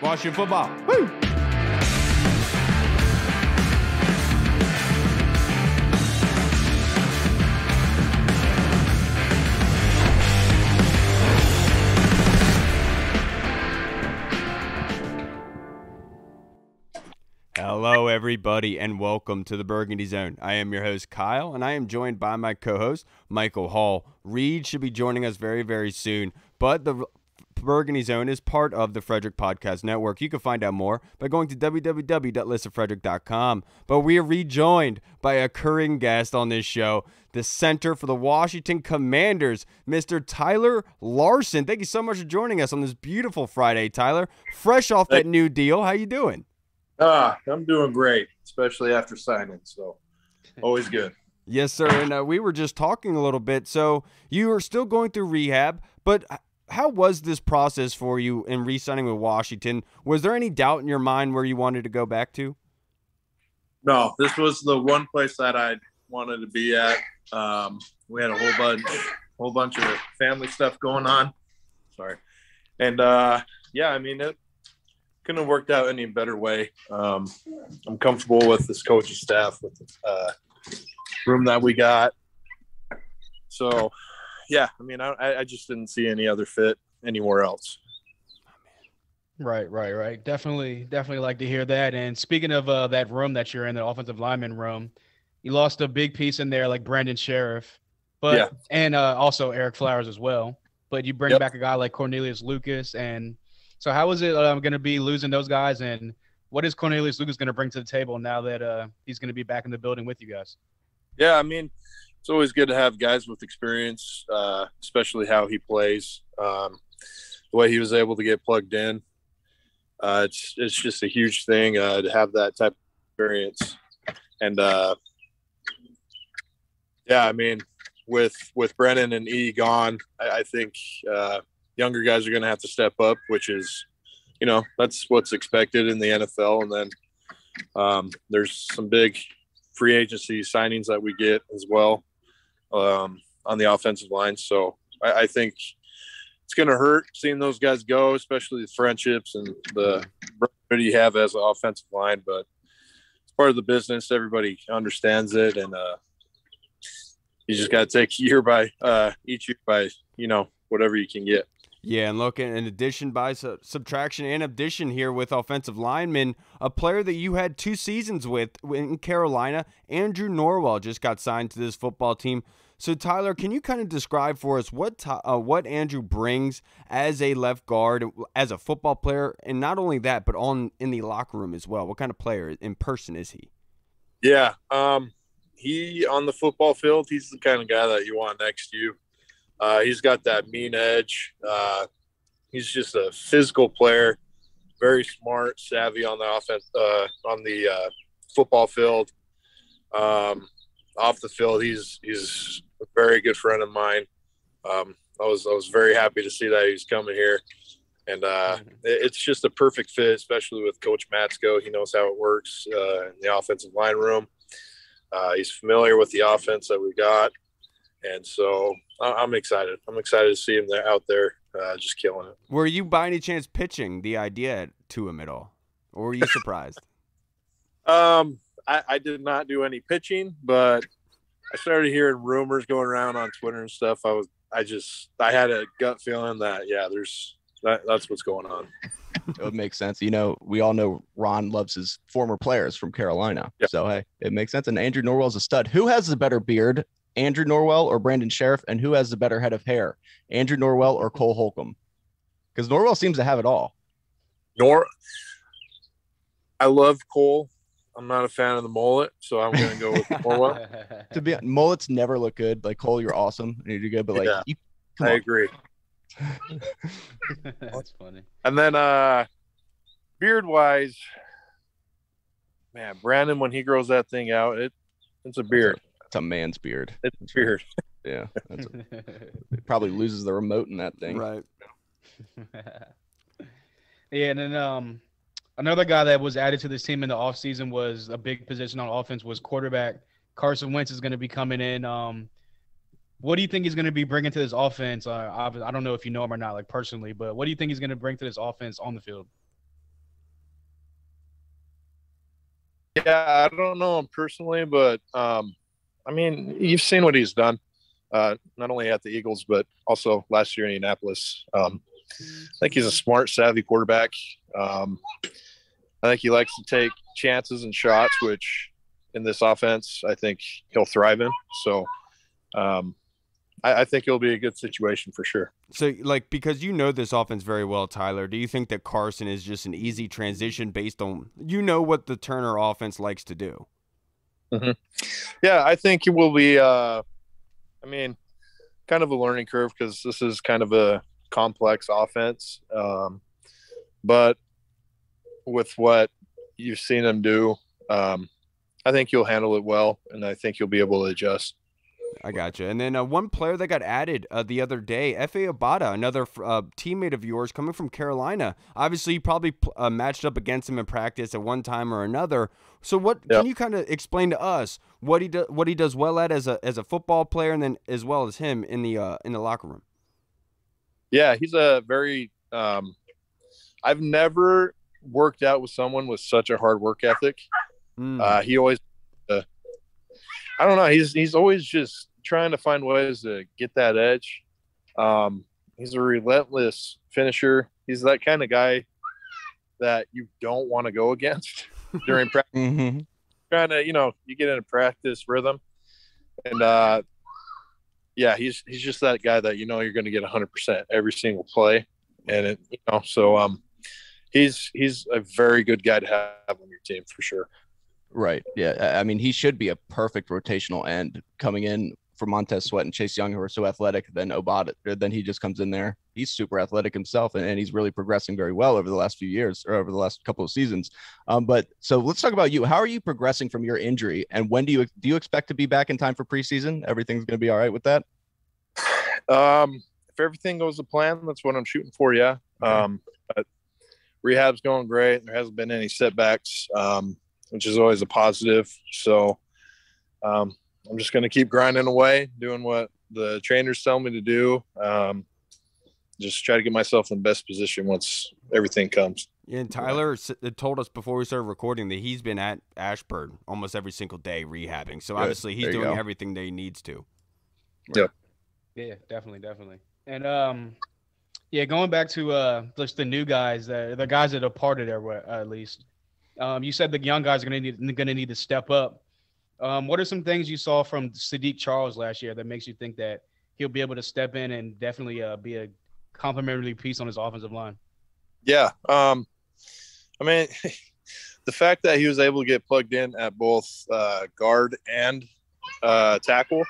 Washington football. Woo! Hello, everybody, and welcome to the Burgundy Zone. I am your host, Kyle, and I am joined by my co-host, Michael Hall. Reed should be joining us very, very soon, but the Burgundy Zone is part of the Frederick Podcast Network. You can find out more by going to www.listofrederick.com. But we are rejoined by a recurring guest on this show, the center for the Washington Commanders, Mr. Tyler Larsen. Thank you so much for joining us on this beautiful Friday, Tyler. Fresh off that new deal. How you doing? I'm doing great, especially after signing, so always good. Yes, sir, and we were just talking a little bit. So you are still going through rehab, but how was this process for you in re-signing with Washington? Was there any doubt in your mind where you wanted to go back to? No, this was the one place that I wanted to be at. We had a whole bunch of family stuff going on. Sorry. And, yeah, I mean, it couldn't have worked out any better way. I'm comfortable with this coaching staff, with the room that we got. So, yeah, I mean, I just didn't see any other fit anywhere else. Right. Definitely like to hear that. And speaking of that room that you're in, the offensive lineman room, you lost a big piece in there, like Brandon Sheriff, but yeah. And also Eric Flowers as well. But you bring back a guy like Cornelius Lucas, and so how is it going to be losing those guys, and what is Cornelius Lucas going to bring to the table now that he's going to be back in the building with you guys? Yeah, I mean, it's always good to have guys with experience, especially how he plays, the way he was able to get plugged in. It's just a huge thing to have that type of experience. And, yeah, I mean, with Brennan and E gone, I think younger guys are going to have to step up, which is, that's what's expected in the NFL. And then there's some big free agency signings that we get as well on the offensive line. So I think it's going to hurt seeing those guys go, especially the friendships and the brotherhood you have as an offensive line. But it's part of the business. Everybody understands it. And you just got to take each year by, whatever you can get. Yeah, and look, in addition by subtraction and addition here with offensive linemen, a player that you had 2 seasons with in Carolina, Andrew Norwell, just got signed to this football team. So, Tyler, can you kind of describe for us what Andrew brings as a left guard, as a football player, and not only that, but in the locker room as well? What kind of player in person is he? Yeah, he on the football field, he's the kind of guy that you want next to you. He's got that mean edge. He's just a physical player, very smart, savvy on the offense, on the football field. Off the field, he's a very good friend of mine. I was very happy to see that he's coming here, and it's just a perfect fit, especially with Coach Matsko. He knows how it works in the offensive line room. He's familiar with the offense that we got. And so I'm excited. I'm excited to see him out there just killing it. Were you by any chance pitching the idea to him at all? Or were you surprised? I did not do any pitching, but I started hearing rumors going around on Twitter and stuff. I had a gut feeling that, that's what's going on. It would make sense. We all know Ron loves his former players from Carolina. Yep. So, hey, it makes sense. And Andrew Norwell's a stud. Who has the better beard, Andrew Norwell or Brandon Sheriff? And who has the better head of hair, Andrew Norwell or Cole Holcomb? Because Norwell seems to have it all. I love Cole. I'm not a fan of the mullet, so I'm going to go with Norwell. To be honest, mullets never look good. Like, Cole, you're awesome. And you're good, but I agree. That's funny. And then beard-wise, man, Brandon, when he grows that thing out, it's a beard. It's a man's beard. It's a beard. Yeah. It probably loses the remote in that thing. Right. Yeah, and then another guy that was added to this team in the offseason was a big position on offense was quarterback. Carson Wentz is going to be coming in. What do you think he's going to be bringing to this offense? I don't know if you know him or not, like personally, but what do you think he's going to bring to this offense on the field? Yeah, I don't know him personally, but I mean, you've seen what he's done, not only at the Eagles but also last year in Indianapolis. I think he's a smart, savvy quarterback. I think he likes to take chances and shots, which in this offense, I think he'll thrive in. So I think it'll be a good situation for sure. So, like, because you know this offense very well, Tyler, do you think that Carson is just an easy transition based on, what the Turner offense likes to do? Mm-hmm. Yeah, I think it will be, kind of a learning curve because this is kind of a complex offense. But with what you've seen them do, I think you'll handle it well, and I think you'll be able to adjust. I gotcha. And then one player that got added the other day, Efe Obada, another teammate of yours coming from Carolina. Obviously, you probably matched up against him in practice at one time or another. So can you kind of explain to us what he does well at as a football player, and then as well as him in the locker room? Yeah, he's a very I've never worked out with someone with such a hard work ethic. He always I don't know. He's always just trying to find ways to get that edge. He's a relentless finisher. He's that kind of guy that you don't want to go against during practice. Mm-hmm. Trying to, you get in a practice rhythm, and he's just that guy that you're going to get 100% every single play, and he's a very good guy to have on your team for sure. Right. Yeah. I mean, he should be a perfect rotational end coming in for Montez Sweat and Chase Young, who are so athletic. Then Obada, then he just comes in there. He's super athletic himself, and he's really progressing very well over the last few years, or over the last couple of seasons. But so let's talk about you. How are you progressing from your injury, and when do you expect to be back in time for preseason? Everything's going to be all right with that? If everything goes to plan, that's what I'm shooting for. Yeah. Okay. But rehab's going great. There hasn't been any setbacks. Which is always a positive. So I'm just going to keep grinding away, doing what the trainers tell me to do. Just try to get myself in the best position once everything comes. Yeah, and Tyler told us before we started recording that he's been at Ashburn almost every single day rehabbing. So obviously he's doing everything that he needs to. Yeah. Yeah, definitely. And going back to just the new guys, the guys that are part of there at least. You said the young guys are going to need to step up. What are some things you saw from Sadiq Charles last year that makes you think that he'll be able to step in and definitely be a complementary piece on his offensive line? Yeah. The fact that he was able to get plugged in at both guard and tackle,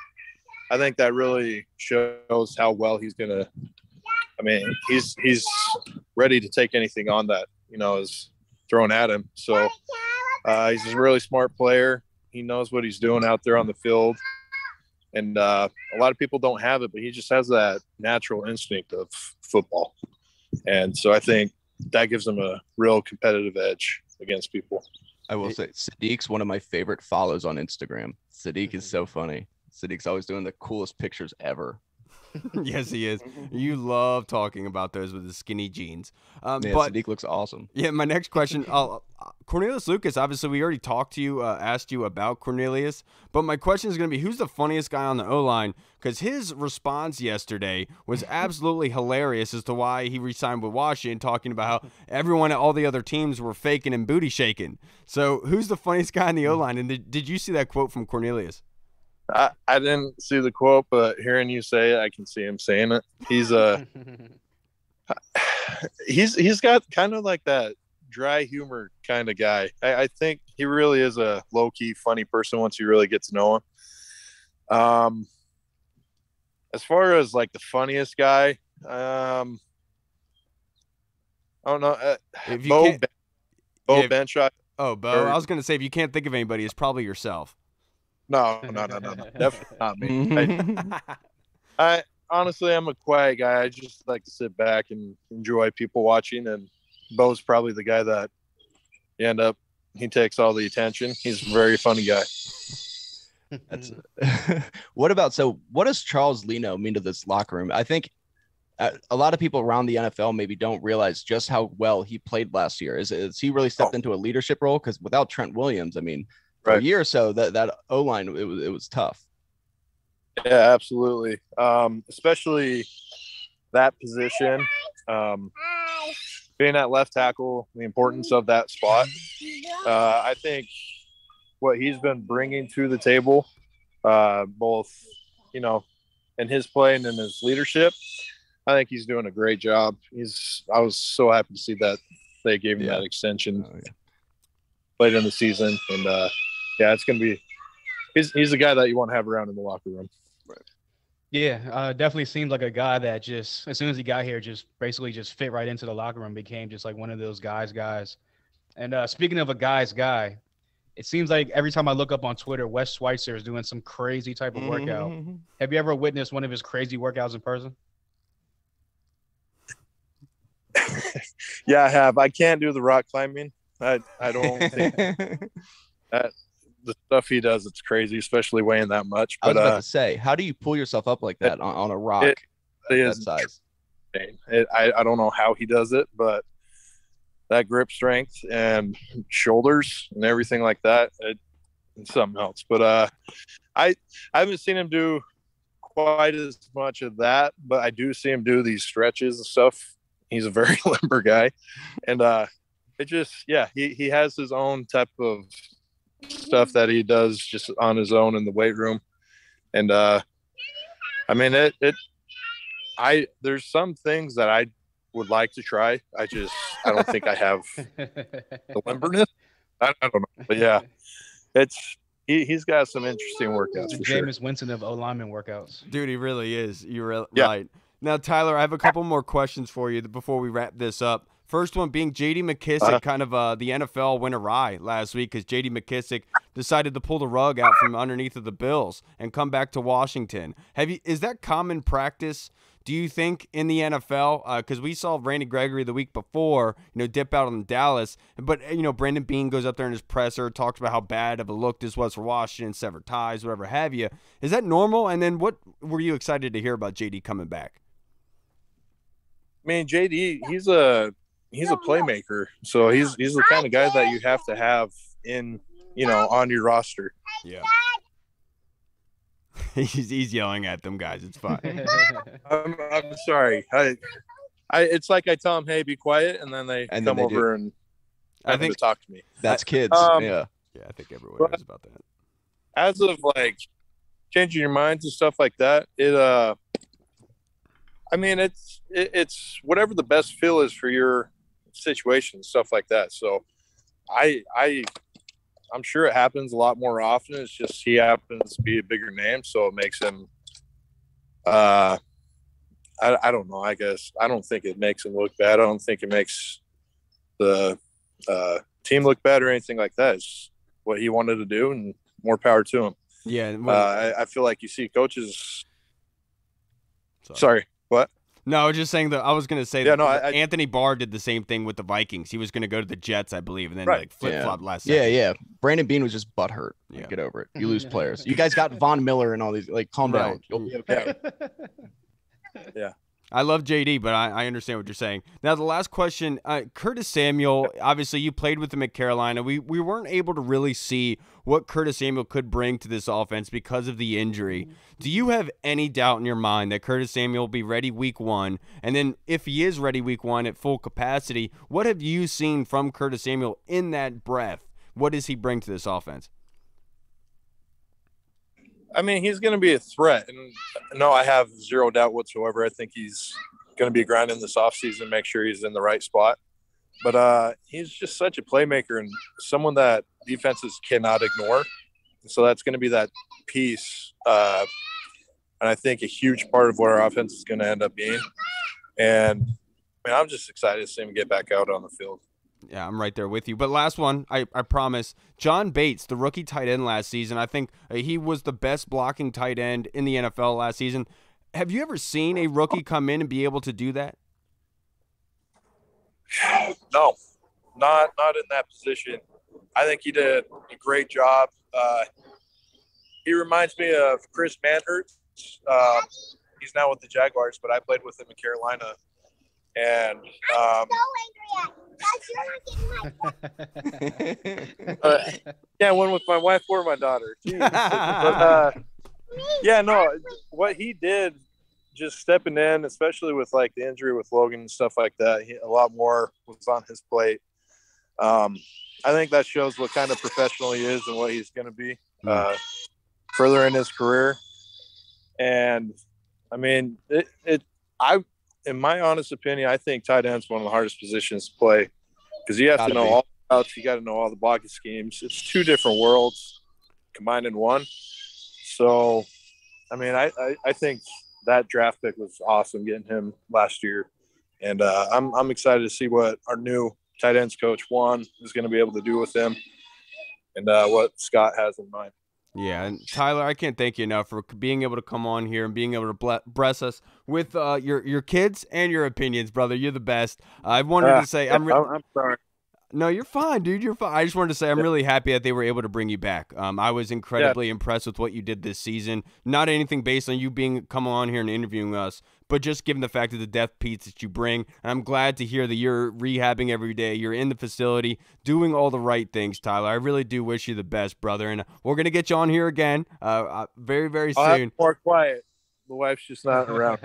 I think that really shows how well he's going to – he's ready to take anything on that, is – thrown at him. So he's a really smart player. He knows what he's doing out there on the field. And a lot of people don't have it, but he just has that natural instinct of football. And so I think that gives him a real competitive edge against people. I will say Sadiq's one of my favorite follows on Instagram. Sadiq is so funny. Sadiq's always doing the coolest pictures ever. Yes, he is. You love talking about those with the skinny jeans. But Sadiq looks awesome. Yeah, my next question, Cornelius Lucas, obviously we already talked to you, asked you about Cornelius, but my question is going to be, who's the funniest guy on the O-line? Because his response yesterday was absolutely hilarious as to why he re-signed with Washington, talking about how everyone at all the other teams were faking and booty shaking. So who's the funniest guy on the O-line? And did you see that quote from Cornelius? I didn't see the quote, but hearing you say it, I can see him saying it. He's got kind of like that dry humor kind of guy. I think he really is a low-key funny person once you really get to know him. As far as like the funniest guy, I don't know. Bo Benshot. Oh, Bo. I was going to say, if you can't think of anybody, it's probably yourself. No. Definitely not me. I honestly, I'm a quiet guy. I just like to sit back and enjoy people watching. And Bo's probably the guy that he takes all the attention. He's a very funny guy. What does Charles Leno mean to this locker room? I think A lot of people around the NFL maybe don't realize just how well he played last year. Is he really stepped into a leadership role? Because without Trent Williams, I mean, for a year or so, that O-line, it was tough. Yeah, absolutely. Especially that position. Being at left tackle, the importance of that spot. I think what he's been bringing to the table, both, in his play and in his leadership, I think he's doing a great job. I was so happy to see that they gave him that extension late in the season. And, it's going to be – he's the guy that you want to have around in the locker room. Right. Yeah, definitely seemed like a guy that just, as soon as he got here, just basically just fit right into the locker room, became just like one of those guys. And speaking of a guy's guy, it seems like every time I look up on Twitter, Wes Schweitzer is doing some crazy type of workout. Have you ever witnessed one of his crazy workouts in person? Yeah, I have. I can't do the rock climbing. I don't think that the stuff he does, it's crazy, especially weighing that much. But I was about to say, how do you pull yourself up like that on a rock that size? I don't know how he does it, but that grip strength and shoulders and everything like that, it's something else. But I haven't seen him do quite as much of that, but I do see him do these stretches and stuff. He's a very limber guy. And he has his own type of stuff that he does just on his own in the weight room. And there's some things that I would like to try. I don't think I have the limberness. I don't know, but yeah, he's got some interesting workouts. The for Jameson sure. Winston of O-lineman workouts. Dude, he really is. You're right. Now, Tyler, I have a couple more questions for you before we wrap this up. First one being J.D. McKissick, the NFL went awry last week because J.D. McKissick decided to pull the rug out from underneath of the Bills and come back to Washington. Is that common practice, do you think, in the NFL? Because we saw Randy Gregory the week before, dip out on Dallas. But, Brandon Beane goes up there in his presser, talks about how bad of a look this was for Washington, severed ties, whatever have you. Is that normal? And then what were you excited to hear about J.D. coming back? I mean, J.D., he's a playmaker, so he's the kind of guy that you have to have in, on your roster. Yeah. He's yelling at them guys. It's fine. I'm sorry. It's like I tell them, hey, be quiet, and then they come over and I think talk to me. That's kids. Yeah, I think everyone knows about that. As of like changing your minds and stuff like that, it's whatever the best feel is for your situation, stuff like that. So I'm sure it happens a lot more often. It's just he happens to be a bigger name, so it makes him I don't know. I guess I don't think it makes him look bad. I don't think it makes the team look bad or anything like that. It's what he wanted to do, and more power to him. Yeah. I feel like you see coaches. Sorry, what? No, I was just saying that I was going to say Anthony Barr did the same thing with the Vikings. He was going to go to the Jets, I believe, and then flip-flopped last second. Yeah. Brandon Beane was just butthurt. Yeah. Get over it. You lose players. You guys got Von Miller and all these. Like, calm down. You'll be okay. Yeah. I love JD, but I understand what you're saying. Now, the last question, Curtis Samuel, obviously you played with him at Carolina. We weren't able to really see what Curtis Samuel could bring to this offense because of the injury. Do you have any doubt in your mind that Curtis Samuel will be ready week 1? And then if he is ready week 1 at full capacity, what have you seen from Curtis Samuel in that breath? What does he bring to this offense? I mean, he's going to be a threat. And no, I have zero doubt whatsoever. I think he's going to be grinding this offseason, make sure he's in the right spot. But he's just such a playmaker and someone that defenses cannot ignore. So that's going to be that piece. And I think a huge part of what our offense is going to end up being. And I'm just excited to see him get back out on the field. Yeah, I'm right there with you. But last one, I promise. John Bates, the rookie tight end last season, I think he was the best blocking tight end in the NFL last season. Have you ever seen a rookie come in and be able to do that? No, not in that position. I think he did a great job. He reminds me of Chris Manhurst. he's now with the Jaguars, but I played with him in Carolina. And yeah, I went with my wife or my daughter. But, yeah, no, what he did, just stepping in, especially with like the injury with Logan and stuff like that, a lot more was on his plate. I think that shows what kind of professional he is and what he's going to be further in his career. And I mean, in my honest opinion, I think tight end's one of the hardest positions to play because you have to know all the routes. You got to know all the blocking schemes. It's two different worlds combined in one. So, I mean, I think that draft pick was awesome getting him last year. And I'm excited to see what our new tight ends coach, Juan, is going to be able to do with him and what Scott has in mind. Yeah, and Tyler, I can't thank you enough for being able to come on here and being able to bless us with your kids and your opinions, brother. You're the best. I wanted to say I'm sorry. No, you're fine, dude. You're fine. I just wanted to say I'm really happy that they were able to bring you back. I was incredibly impressed with what you did this season. Not anything based on you coming on here and interviewing us, but just given the fact of the depth piece that you bring. And I'm glad to hear that you're rehabbing every day. You're in the facility, doing all the right things, Tyler. I really do wish you the best, brother. And we're gonna get you on here again, very, very soon. I'll have more quiet. The wife's just not around.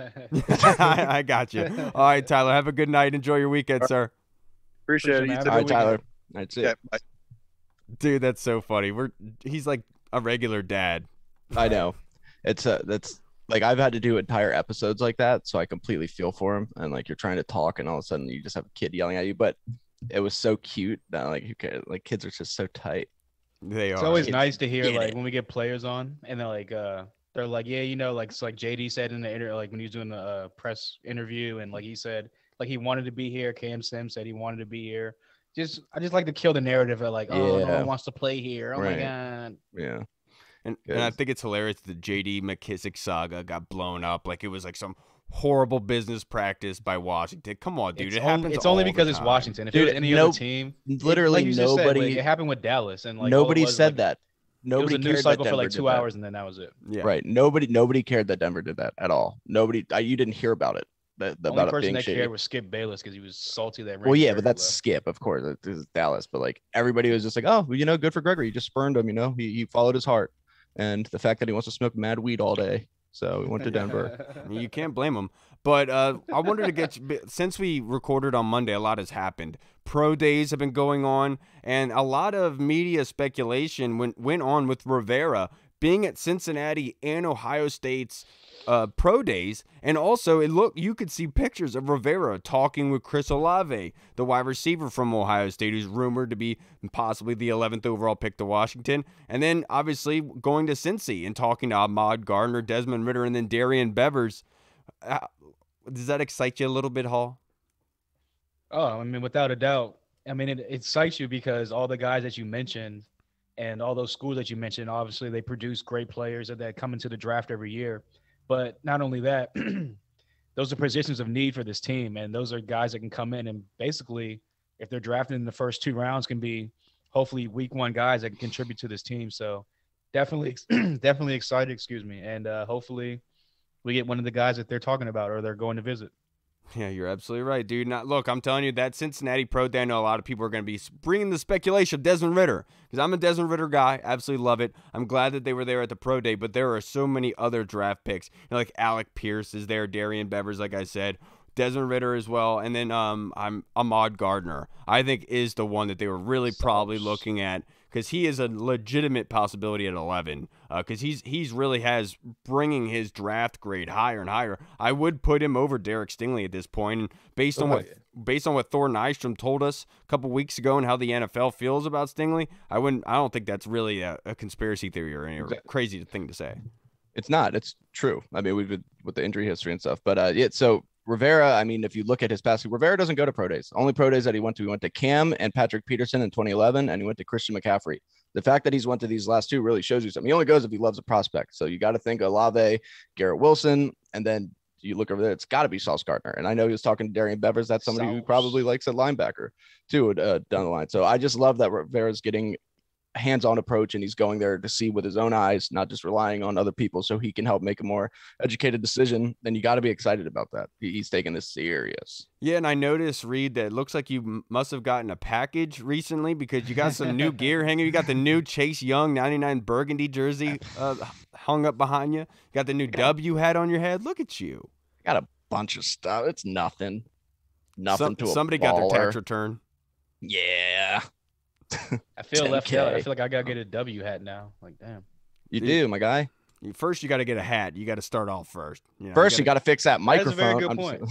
I got you. All right, Tyler. Have a good night. Enjoy your weekend, sir. Appreciate it. All right, Tyler. That's it. Yeah, bye. Dude, that's so funny. He's like a regular dad. I know. That's like I've had to do entire episodes like that, so I completely feel for him. And like you're trying to talk, and all of a sudden you just have a kid yelling at you. But it was so cute that like kids are just so tight. They are. It's always nice to hear like when we get players on, and they're like, yeah, you know, like it's like JD said in the interview, like when he was doing the press interview, and like he said. Like he wanted to be here. Cam Sim said he wanted to be here. I just like to kill the narrative of like, oh, no one wants to play here. Oh my god. Yeah. And I think it's hilarious that the JD McKissick saga got blown up. Like it was like some horrible business practice by Washington. Come on, dude. It happens. It's only because it's Washington. If it was any other team, literally like nobody. Said, like, it happened with Dallas, and like nobody said that. Nobody. It was a news cycle for like 2 hours, and then that was it. Yeah. Right. Nobody cared that Denver did that at all. Nobody. You didn't hear about it. The only person that cared was Skip Bayless because he was salty that. Well, yeah, but that's Skip, of course. This is Dallas, but like everybody was just like, oh, you know, good for Gregory. He just spurned him. You know, he followed his heart, and the fact that he wants to smoke mad weed all day. So we went to Denver. You can't blame him. But I wanted to get you, since we recorded on Monday, a lot has happened. Pro days have been going on, and a lot of media speculation went on with Rivera being at Cincinnati and Ohio State's pro days, and also you could see pictures of Rivera talking with Chris Olave, the wide receiver from Ohio State, who's rumored to be possibly the 11th overall pick to Washington, and then obviously going to Cincy and talking to Ahmad Gardner, Desmond Ridder, and then Darian Bevers. Does that excite you a little bit, Hall? Oh, I mean, without a doubt. I mean, it excites you because all the guys that you mentioned and all those schools that you mentioned, obviously they produce great players that come into the draft every year. But not only that, those are positions of need for this team. And those are guys that can come in and basically, if they're drafted in the first 2 rounds, can be hopefully week 1 guys that can contribute to this team. So definitely excited, and hopefully we get one of the guys that they're talking about or they're going to visit. Yeah, you're absolutely right, dude. Look, I'm telling you, that Cincinnati pro day, I know a lot of people are going to be bringing the speculation of Desmond Ridder because I'm a Desmond Ridder guy. Absolutely love it. I'm glad that they were there at the pro day, but there are so many other draft picks. You know, like Alec Pierce is there, Darian Bevers, like I said, Desmond Ridder as well, and then I'm Ahmad Gardner. I think is the one that they were really probably looking at because he is a legitimate possibility at 11 because he's really has bringing his draft grade higher and higher. I would put him over Derek Stingley at this point, and based on what Thor Nystrom told us a couple weeks ago and how the NFL feels about Stingley, I don't think that's really a conspiracy theory or any crazy thing to say. It's not. It's true. I mean, we've been with the injury history and stuff, but so Rivera, I mean, if you look at his past, Rivera doesn't go to pro days. Only pro days that he went to Cam and Patrick Peterson in 2011, and he went to Christian McCaffrey. The fact that he's went to these last 2 really shows you something. He only goes if he loves a prospect. So you got to think Olave, Garrett Wilson, and then you look over there, it's got to be Sauce Gardner. And I know he was talking to Darian Bevers. That's somebody who probably likes a linebacker too down the line. So I just love that Rivera's getting hands-on approach, and he's going there to see with his own eyes, not just relying on other people, so he can help make a more educated decision, then you got to be excited about that. He's taking this serious. Yeah, and I noticed, Reed, that it looks like you must have gotten a package recently because you got some new gear hanging. You got the new Chase Young 99 Burgundy jersey hung up behind you. You got the new W hat on your head. Look at you. Got a bunch of stuff. It's nothing. Somebody got their tax return. Yeah. I feel left out. I feel like I gotta get a W hat now. Like, damn. You do, my guy. First, you got to get a hat. You got to start off first. You got to fix that microphone. That's a very good point.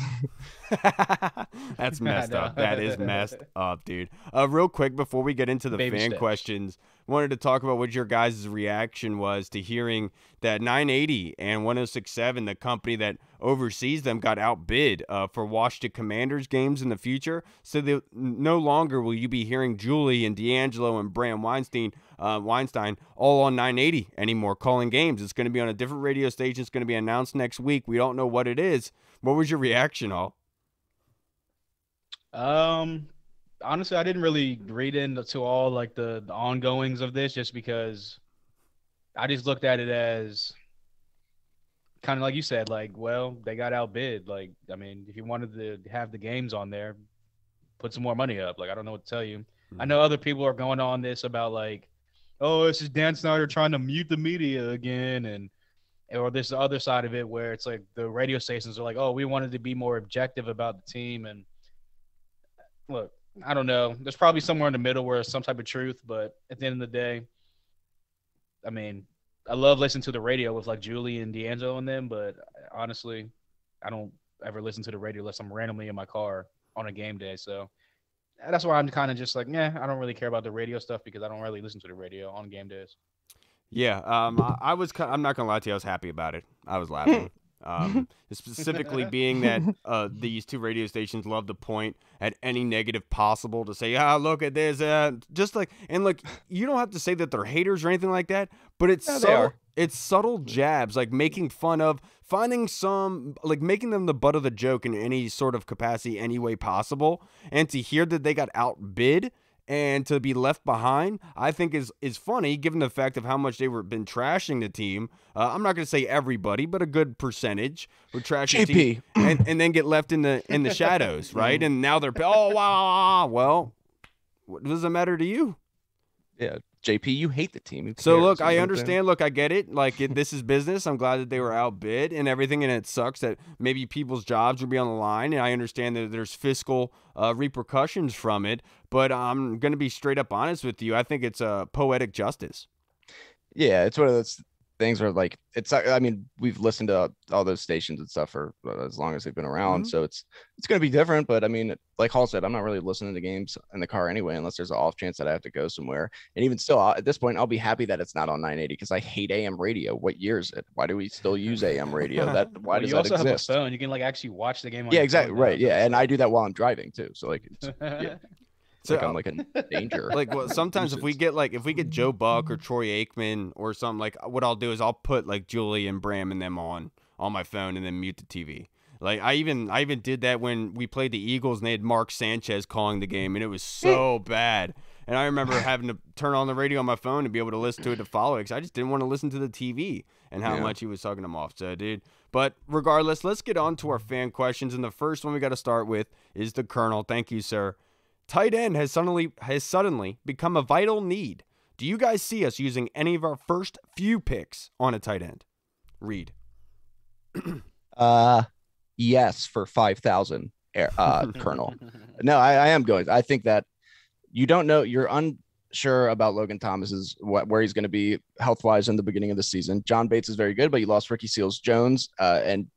That's messed up. That is messed up, dude. Real quick, before we get into the fan questions, wanted to talk about what your guys' reaction was to hearing that 980 and 106.7, the company that oversees them, got outbid for Washington Commanders games in the future. So no longer will you be hearing Julie and D'Angelo and Bram Weinstein all on 980 anymore calling games. It's going to be on a different radio station. It's going to be announced next week. We don't know what it is. What was your reaction, Al? Honestly, I didn't really read into all like the ongoings of this, just because I just looked at it as kind of like you said, like, well, they got outbid. Like, I mean, if you wanted to have the games on there, put some more money up. Like, I don't know what to tell you. I know other people are going on this about like, oh, this is Dan Snyder trying to mute the media again, or this other side of it where it's like the radio stations are like, oh, we wanted to be more objective about the team. And look, I don't know. There's probably somewhere in the middle where there's some type of truth, but at the end of the day, I mean, I love listening to the radio with like Julie and D'Angelo and them, but honestly, I don't ever listen to the radio unless I'm randomly in my car on a game day. So that's why I'm kind of just like, I don't really care about the radio stuff because I don't really listen to the radio on game days. Yeah, I'm not gonna lie to you, I was happy about it. I was laughing. Specifically being that these two radio stations love to point at any negative possible to say, look at this, just like, and look, you don't have to say that they're haters or anything like that, but it's subtle jabs, like making fun of, finding some, like making them the butt of the joke in any sort of capacity, any way possible, and to hear that they got outbid and to be left behind, I think is funny, given the fact of how much they been trashing the team. I'm not going to say everybody, but a good percentage were trashing the team, and then get left in the shadows, right? And now they're, oh, wow, well, what does it matter to you? Yeah, JP, you hate the team. So look, I understand. Look, I get it. Like this is business. I'm glad that they were outbid and everything, and it sucks that maybe people's jobs would be on the line. And I understand that there's fiscal repercussions from it. But I'm gonna be straight up honest with you. I think it's a poetic justice. Yeah, it's one of those things where like I mean, we've listened to all those stations and stuff for as long as they've been around, so it's going to be different. But I mean, like Hall said, I'm not really listening to games in the car anyway, unless there's an off chance that I have to go somewhere. And even still, at this point, I'll be happy that it's not on 980 because I hate AM radio. What year is it? Why do we still use AM radio? Why does that exist? You also have a phone. You can like actually watch the game on your exactly phone, right. Yeah, and I do that while I'm driving too. So like, yeah. So like I'm like in danger. Like, well, sometimes if we get Joe Buck or Troy Aikman or something, like what I'll do is I'll put like Julie and Bram and them on my phone and then mute the TV. Like I even did that when we played the Eagles and they had Mark Sanchez calling the game, and it was so bad. And I remember having to turn on the radio on my phone to be able to listen to it to follow it because I just didn't want to listen to the TV and how much he was talking them off. So, dude. But regardless, let's get on to our fan questions. And the first one we got to start with is the Colonel. Thank you, sir. Tight end has suddenly become a vital need. Do you guys see us using any of our first few picks on a tight end? Reed. Yes, for 5,000, Colonel. No, I am going. I think that you don't know. You're unsure about Logan Thomas's where he's going to be health-wise in the beginning of the season. John Bates is very good, but you lost Ricky Seals-Jones and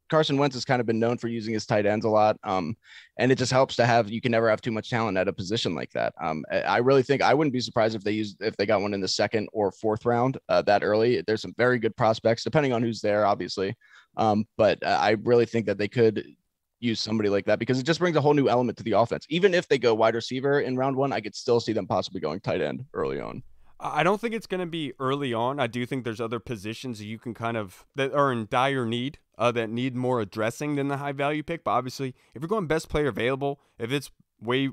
Carson Wentz has kind of been known for using his tight ends a lot. And it just helps to have, you can never have too much talent at a position like that. I really think I wouldn't be surprised if they got one in the second or fourth round that early. There's some very good prospects, depending on who's there, obviously. But I really think that they could use somebody like that because it just brings a whole new element to the offense. Even if they go wide receiver in round one, I could still see them possibly going tight end early on. I don't think it's going to be early on. I do think there's other positions that you can that are in dire need, that need more addressing than the high value pick. But obviously, if you're going best player available, if it's way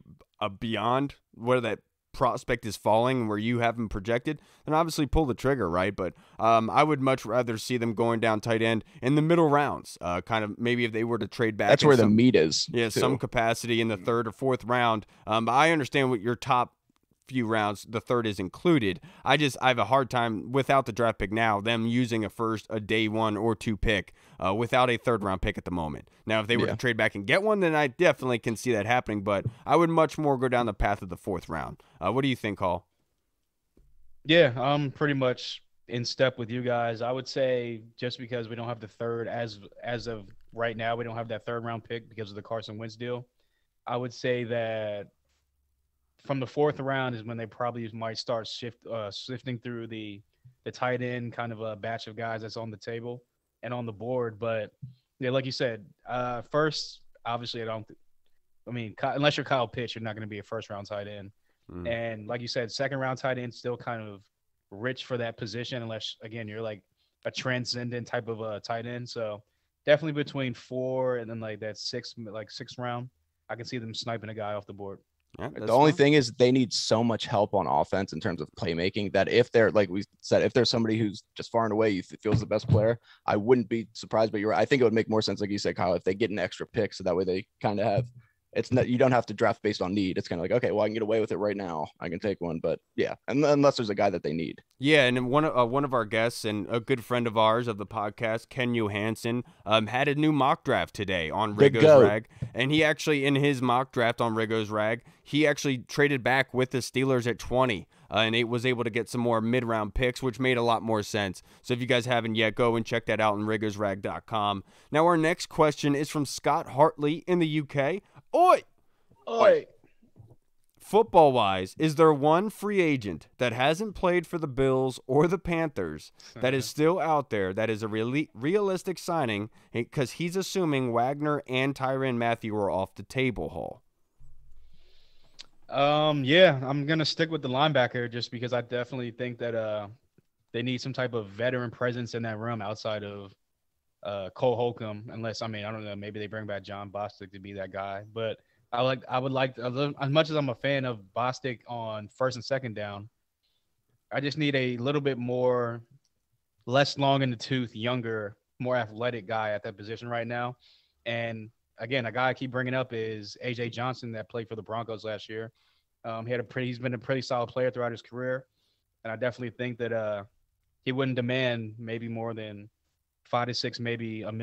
beyond where that prospect is falling and where you have him projected, then obviously pull the trigger, right? But I would much rather see them going down tight end in the middle rounds. Kind of maybe if they were to trade back. That's where the meat is. Yeah, too. Some capacity in the third or fourth round. But I understand what your top few rounds, the third is included. I have a hard time without the draft pick now, them using a day 1 or 2 pick without a third round pick at the moment. Now, if they were to trade back and get one, then I definitely can see that happening, but I would much more go down the path of the fourth round. What do you think, Hall? Yeah, I'm pretty much in step with you guys. I would say just because we don't have the third as of right now, we don't have that third round pick because of the Carson Wentz deal. I would say that from the fourth round is when they probably might start sifting through the tight end kind of a batch of guys that's on the table and on the board. But yeah, like you said, first, obviously, unless you're Kyle Pitts, you're not going to be a first round tight end. And like you said, second round tight end still kind of rich for that position, unless again you're like a transcendent type of a tight end. So definitely between 4 and then like that sixth round, I can see them sniping a guy off the board. Yeah, the only thing is they need so much help on offense in terms of playmaking that if they're, like we said, if there's somebody who's just far and away feels the best player, I wouldn't be surprised. But you're right. I think it would make more sense, like you said, Kyle, if they get an extra pick, so that way they kind of have. It's not, you don't have to draft based on need. It's kind of like, okay, well, I can get away with it right now. I can take one, but yeah, and unless there's a guy that they need. Yeah, and one of our guests and a good friend of ours of the podcast, Ken Johansson, had a new mock draft today on Rigo's Rag, and he actually in his mock draft on Rigo's Rag, he actually traded back with the Steelers at 20. And it was able to get some more mid-round picks, which made a lot more sense. So if you guys haven't yet, go and check that out on rigosrag.com. Now, our next question is from Scott Hartley in the UK. Oi! Oi! Football-wise, is there one free agent that hasn't played for the Bills or the Panthers that is still out there that is a realistic signing because he's assuming Wagner and Tyrann Mathieu are off the table, Hall? Yeah, I'm gonna stick with the linebacker just because I definitely think that they need some type of veteran presence in that room outside of Cole Holcomb, unless I don't know, maybe they bring back John Bostic to be that guy. But I would like as much as I'm a fan of Bostic on first and second down, I just need a little bit more, less long in the tooth, younger, more athletic guy at that position right now. And again, a guy I keep bringing up is A.J. Johnson that played for the Broncos last year. He's been a pretty solid player throughout his career, and I definitely think that he wouldn't demand maybe more than $5 to $6, maybe $1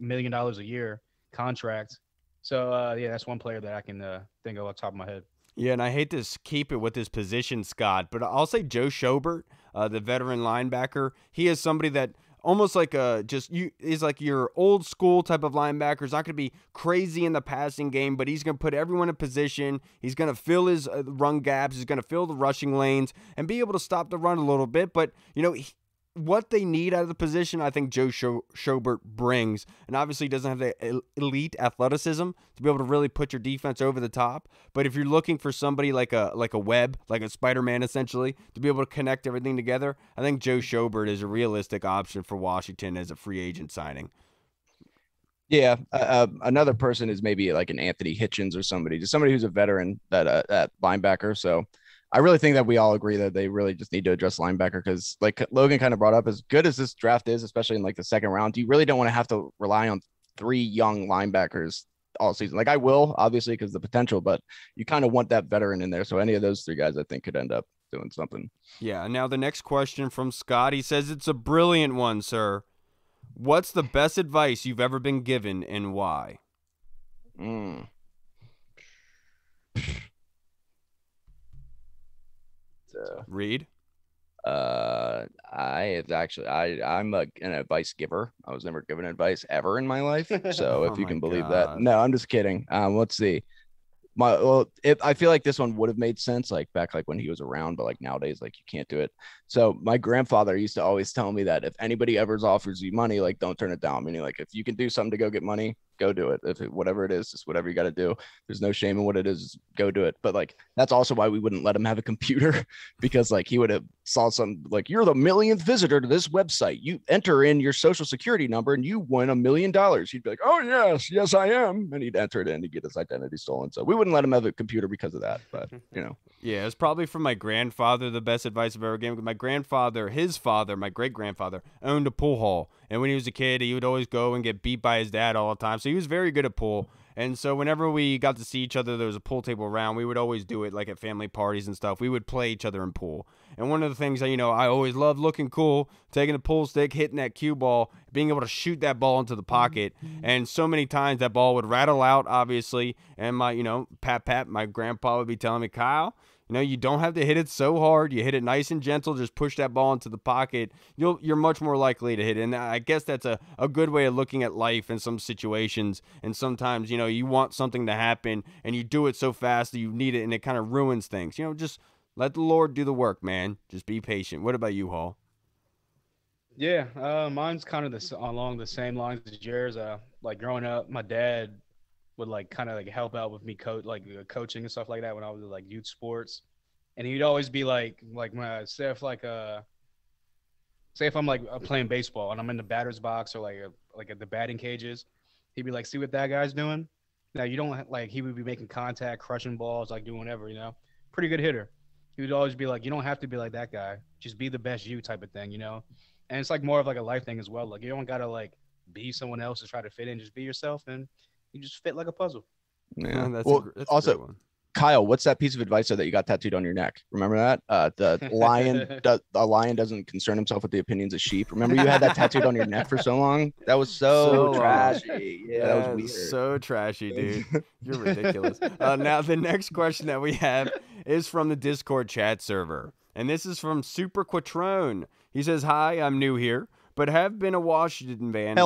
million a year contract. So yeah, that's one player that I can think of off the top of my head. Yeah, and I hate to keep it with this position, Scott, but I'll say Joe Schobert, the veteran linebacker. He is somebody that almost like is like your old school type of linebacker. He's not going to be crazy in the passing game, but he's going to put everyone in position. He's going to fill his run gaps. He's going to fill the rushing lanes and be able to stop the run a little bit. But, what they need out of the position, I think Joe Schobert brings, and obviously he doesn't have the elite athleticism to be able to really put your defense over the top. But if you're looking for somebody like a web, like a Spider-Man essentially, to be able to connect everything together, I think Joe Schobert is a realistic option for Washington as a free agent signing. Yeah, another person is maybe like an Anthony Hitchens or somebody who's a veteran at linebacker. So I really think that we all agree that they really just need to address linebacker because, like Logan kind of brought up, as good as this draft is, especially in like the second round, you really don't want to have to rely on 3 young linebackers all season. Like I will, obviously, because the potential, but you kind of want that veteran in there. So any of those 3 guys, I think, could end up doing something. Yeah. Now the next question from Scott, he says it's a brilliant one, sir. What's the best advice you've ever been given and why? Reed? I'm an advice giver. I was never given advice ever in my life. So if you can believe that. No, I'm just kidding. Let's see. I feel like this one would have made sense like back like when he was around, but like nowadays, like you can't do it. So my grandfather used to always tell me that if anybody ever offers you money, like don't turn it down. Meaning like if you can do something to go get money, go do it. Whatever it is, just whatever you got to do. There's no shame in what it is. Go do it. But like that's also why we wouldn't let him have a computer because like he would have saw some like, you're the millionth visitor to this website. You enter in your social security number and you win $1 million. He'd be like, oh, yes, I am. And he'd enter it in to get his identity stolen. So we wouldn't let him have a computer because of that. But, Yeah, it's probably from my grandfather, the best advice I've ever given. My grandfather, his father, my great-grandfather, owned a pool hall. And when he was a kid, he would always go and get beat by his dad all the time. So he was very good at pool. And so whenever we got to see each other, there was a pool table around. We would always do it like at family parties and stuff. We would play each other in pool. And one of the things that, I always loved looking cool, taking a pool stick, hitting that cue ball, being able to shoot that ball into the pocket. And so many times that ball would rattle out, obviously. And my, Pat, my grandpa would be telling me, Kyle, you don't have to hit it so hard. You hit it nice and gentle. Just push that ball into the pocket. You're much more likely to hit it. And I guess that's a good way of looking at life in some situations. And sometimes, you want something to happen and you do it so fast that you need it and it kind of ruins things. Just let the Lord do the work, man. Just be patient. What about you, Hall? Yeah, mine's kind of along the same lines as yours. Like growing up, my dad would kind of help out with me coaching and stuff like that when I was youth sports, and he'd always be say if I'm playing baseball and I'm in the batter's box or at the batting cages, he'd be like, see what that guy's doing? Now you don't he would be making contact, crushing balls, doing whatever, pretty good hitter. He would always be like, you don't have to be like that guy, just be the best you type of thing, and it's more of a life thing as well. You don't gotta be someone else to try to fit in, just be yourself and you just fit like a puzzle. Yeah. That's well, that's also, a great one. Kyle, what's that piece of advice that you got tattooed on your neck? Remember that? The lion doesn't concern himself with the opinions of sheep. Remember you had that tattooed on your neck for so long? That was so trashy. Yeah, that was weird. So trashy, dude. You're ridiculous. Now, the next question that we have is from the Discord chat server. And this is from Super Quattrone. He says, hi, I'm new here, but have been a Washington fan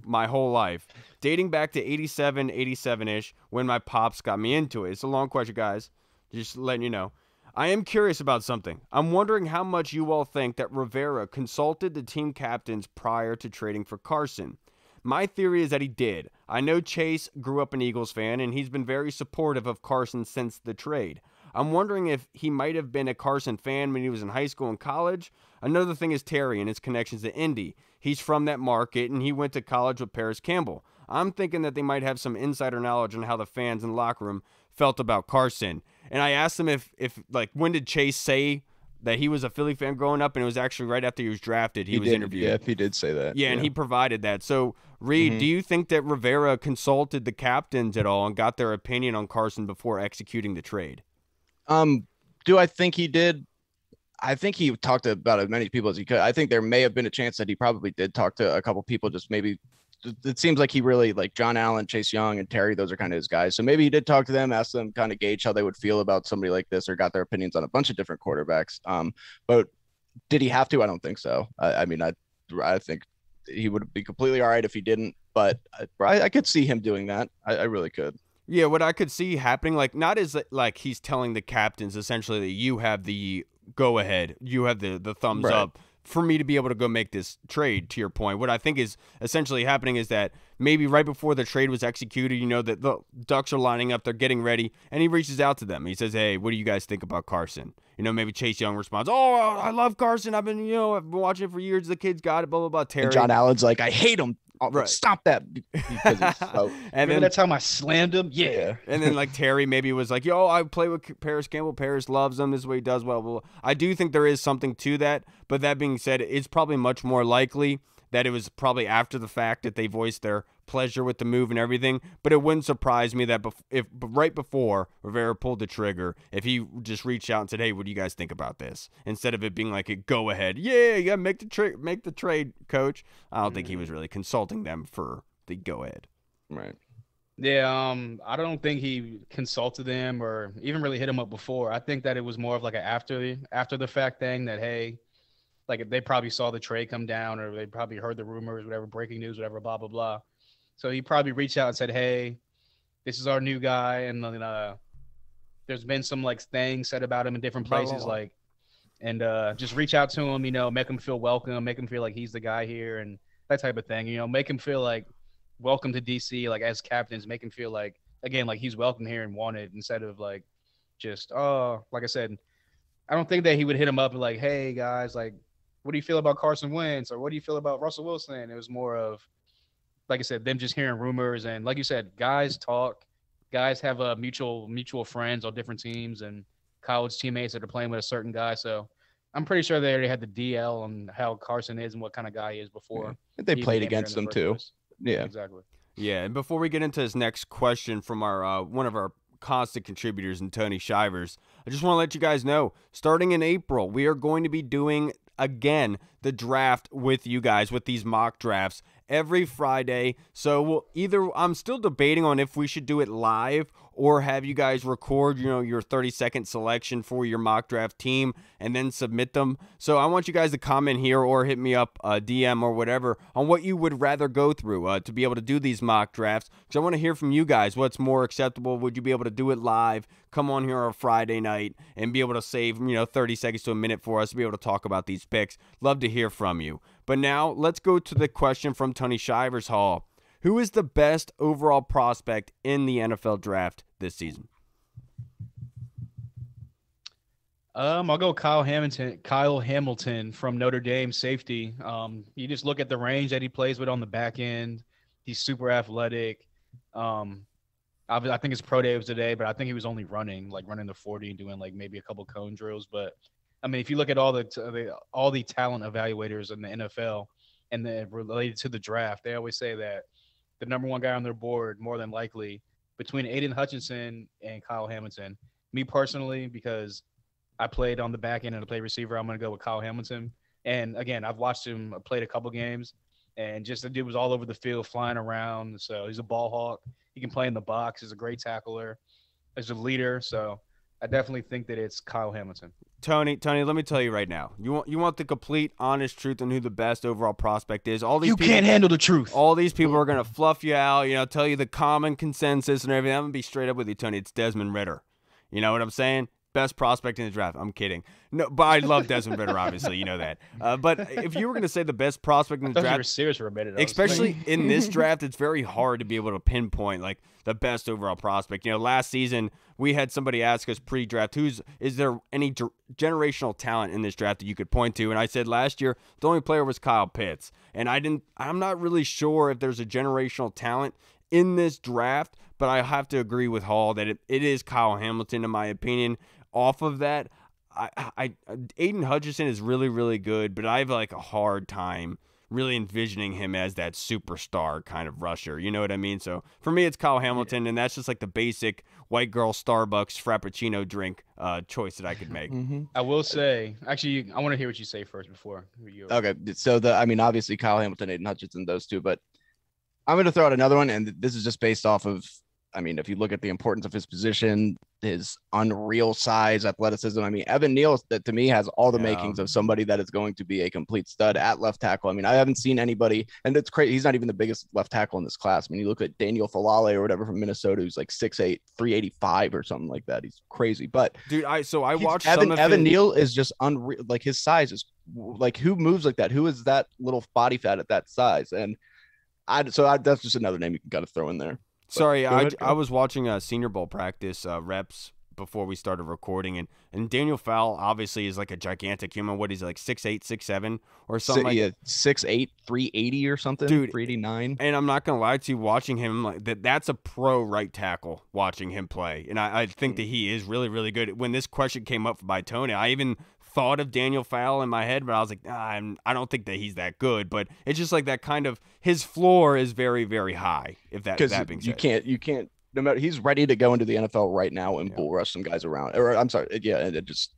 my whole life, dating back to 87, 87-ish, when my pops got me into it. It's a long question, guys. Just letting you know. I am curious about something. I'm wondering how much you all think that Rivera consulted the team captains prior to trading for Carson. My theory is that he did. I know Chase grew up an Eagles fan, and he's been very supportive of Carson since the trade. I'm wondering if he might have been a Carson fan when he was in high school and college. Another thing is Terry and his connections to Indy. He's from that market, and he went to college with Paris Campbell. I'm thinking that they might have some insider knowledge on how the fans in the locker room felt about Carson. And I asked him if when did Chase say that he was a Philly fan growing up, and it was actually right after he was drafted. He was interviewed. Yeah, he did say that. Yeah, and he provided that. So, Reed, do you think that Rivera consulted the captains at all and got their opinion on Carson before executing the trade? Do I think he did? I think he talked about as many people as he could. I think there may have been a chance that he probably did talk to a couple people, just maybe. It seems like he really, John Allen, Chase Young, and Terry, those are kind of his guys. So maybe he did talk to them, ask them, kind of gauge how they would feel about somebody like this, or got their opinions on a bunch of different quarterbacks. But did he have to? I don't think so. I think he would be completely all right if he didn't, but I could see him doing that. I really could. Yeah, what I could see happening, not as he's telling the captains essentially that you have the go ahead, you have the thumbs up for me to be able to go make this trade, to your point. What I think is essentially happening is that maybe right before the trade was executed, that the Ducks are lining up, they're getting ready, and he reaches out to them. He says, hey, what do you guys think about Carson? Maybe Chase Young responds, oh, I love Carson. I've been watching it for years. The kid's got it, blah, blah, blah. Terry. And John Allen's like, I hate him. Stop that. Because and then that time I slammed him. Yeah. And then Terry maybe was like, yo, I play with Paris Campbell. Paris loves him. This is what he does well. I do think there is something to that. But that being said, it's probably much more likely that it was probably after the fact that they voiced their pleasure with the move and everything. But it wouldn't surprise me that if right before Rivera pulled the trigger, if he just reached out and said, hey, what do you guys think about this? Instead of it being like a go ahead. Yeah, you got to make the trade, coach. I don't think he was really consulting them for the go ahead. Right. Yeah, I don't think he consulted them or even really hit him up before. I think that it was more of an after the fact thing that, hey, they probably saw the trade come down, or they probably heard the rumors, whatever, breaking news, whatever, blah, blah, blah. So he probably reached out and said, hey, this is our new guy. And then there's been some things said about him in different places, and just reach out to him, make him feel welcome, make him feel like he's the guy here and that type of thing, make him feel like welcome to DC, as captains, make him feel like, again, he's welcome here and wanted, instead of just, like I said, I don't think that he would hit him up and like, hey guys, like, what do you feel about Carson Wentz or what do you feel about Russell Wilson? It was more of, like I said, them just hearing rumors and like you said, guys talk, guys have mutual friends on different teams and college teammates that are playing with a certain guy. So I'm pretty sure they already had the DL on how Carson is and what kind of guy he is before. Yeah. They played against them too. Place. Yeah, exactly. Yeah, and before we get into this next question from our one of our constant contributors and Tony Shivers, I just want to let you guys know, starting in April, we are going to be doing again the draft with you guys with these mock drafts every Friday. So I'm still debating on if we should do it live or have you guys record, your 30-second selection for your mock draft team and then submit them. So I want you guys to comment here or hit me up DM or whatever on what you would rather go through to be able to do these mock drafts. Because I want to hear from you guys. What's more acceptable? Would you be able to do it live? Come on here on a Friday night and be able to save, 30 seconds to a minute for us to be able to talk about these picks. Love to hear from you. But now let's go to the question from Tony Shivers Hall. Who is the best overall prospect in the NFL draft this season? I'll go Kyle Hamilton from Notre Dame, safety. You just look at the range that he plays with on the back end. He's super athletic. I think his pro day was today, but I think he was only running the 40 and doing like maybe a couple cone drills. But I mean, if you look at all the talent evaluators in the NFL and then related to the draft, they always say that the number one guy on their board, more than likely, between Aiden Hutchinson and Kyle Hamilton. Me personally, because I played on the back end and I played receiver, I'm going to go with Kyle Hamilton. And again, I've watched him played a couple games, and just the dude was all over the field, flying around. So he's a ball hawk. He can play in the box. He's a great tackler. He's a leader. So I definitely think that it's Kyle Hamilton. Tony, let me tell you right now. You want the complete, honest truth on who the best overall prospect is. You can't handle the truth. All these people are gonna fluff you out. Tell you the common consensus and everything. I'm gonna be straight up with you, Tony. It's Desmond Ridder. You know what I'm saying? Best prospect in the draft. I'm kidding. No, but I love Desmond Ridder. Obviously, you know that. But if you were gonna say the best prospect in the draft, you were serious for a minute. Especially in this draft, it's very hard to be able to pinpoint like the best overall prospect. Last season we had somebody ask us pre-draft, is there any generational talent in this draft that you could point to? And I said last year the only player was Kyle Pitts, and I'm not really sure if there's a generational talent in this draft, but I have to agree with Hall that it is Kyle Hamilton in my opinion. Off of that, Aiden Hutchinson is really, really good, but I have like a hard time really envisioning him as that superstar kind of rusher. You know what I mean? So for me, it's Kyle Hamilton, and that's just like the basic white girl Starbucks Frappuccino drink choice that I could make. Mm-hmm. I will say, actually, I want to hear what you say first before you. Okay, so obviously Kyle Hamilton, Aiden Hutchinson, those two, but I'm going to throw out another one, and this is just based off of, if you look at the importance of his position, his unreal size, athleticism. Evan Neal, that to me has all the makings of somebody that is going to be a complete stud at left tackle. I haven't seen anybody, and it's crazy. He's not even the biggest left tackle in this class. You look at Daniel Falale or whatever from Minnesota, who's like 6'8", 385 or something like that. He's crazy. But dude, I watched Evan Neal is just unreal. Like his size is like, who moves like that? Who is that little body fat at that size? And that's just another name you can kind of throw in there. Sorry, I was watching a Senior Bowl practice reps before we started recording, and Daniel Fowle obviously is like a gigantic human. What, he's like 6'8", 6'7", or something? Yeah, 6'8", 380 or something, dude, 389. And I'm not gonna lie to you, watching him that's a pro right tackle. Watching him play, and I think that he is really, really good. When this question came up by Tony, I even thought of Daniel Fowle in my head, but I was like, I don't think that he's that good. But it's just like that kind of, his floor is very, very high. If that being said, you can't. No matter, he's ready to go into the NFL right now and bull rush some guys around. Or I'm sorry, and just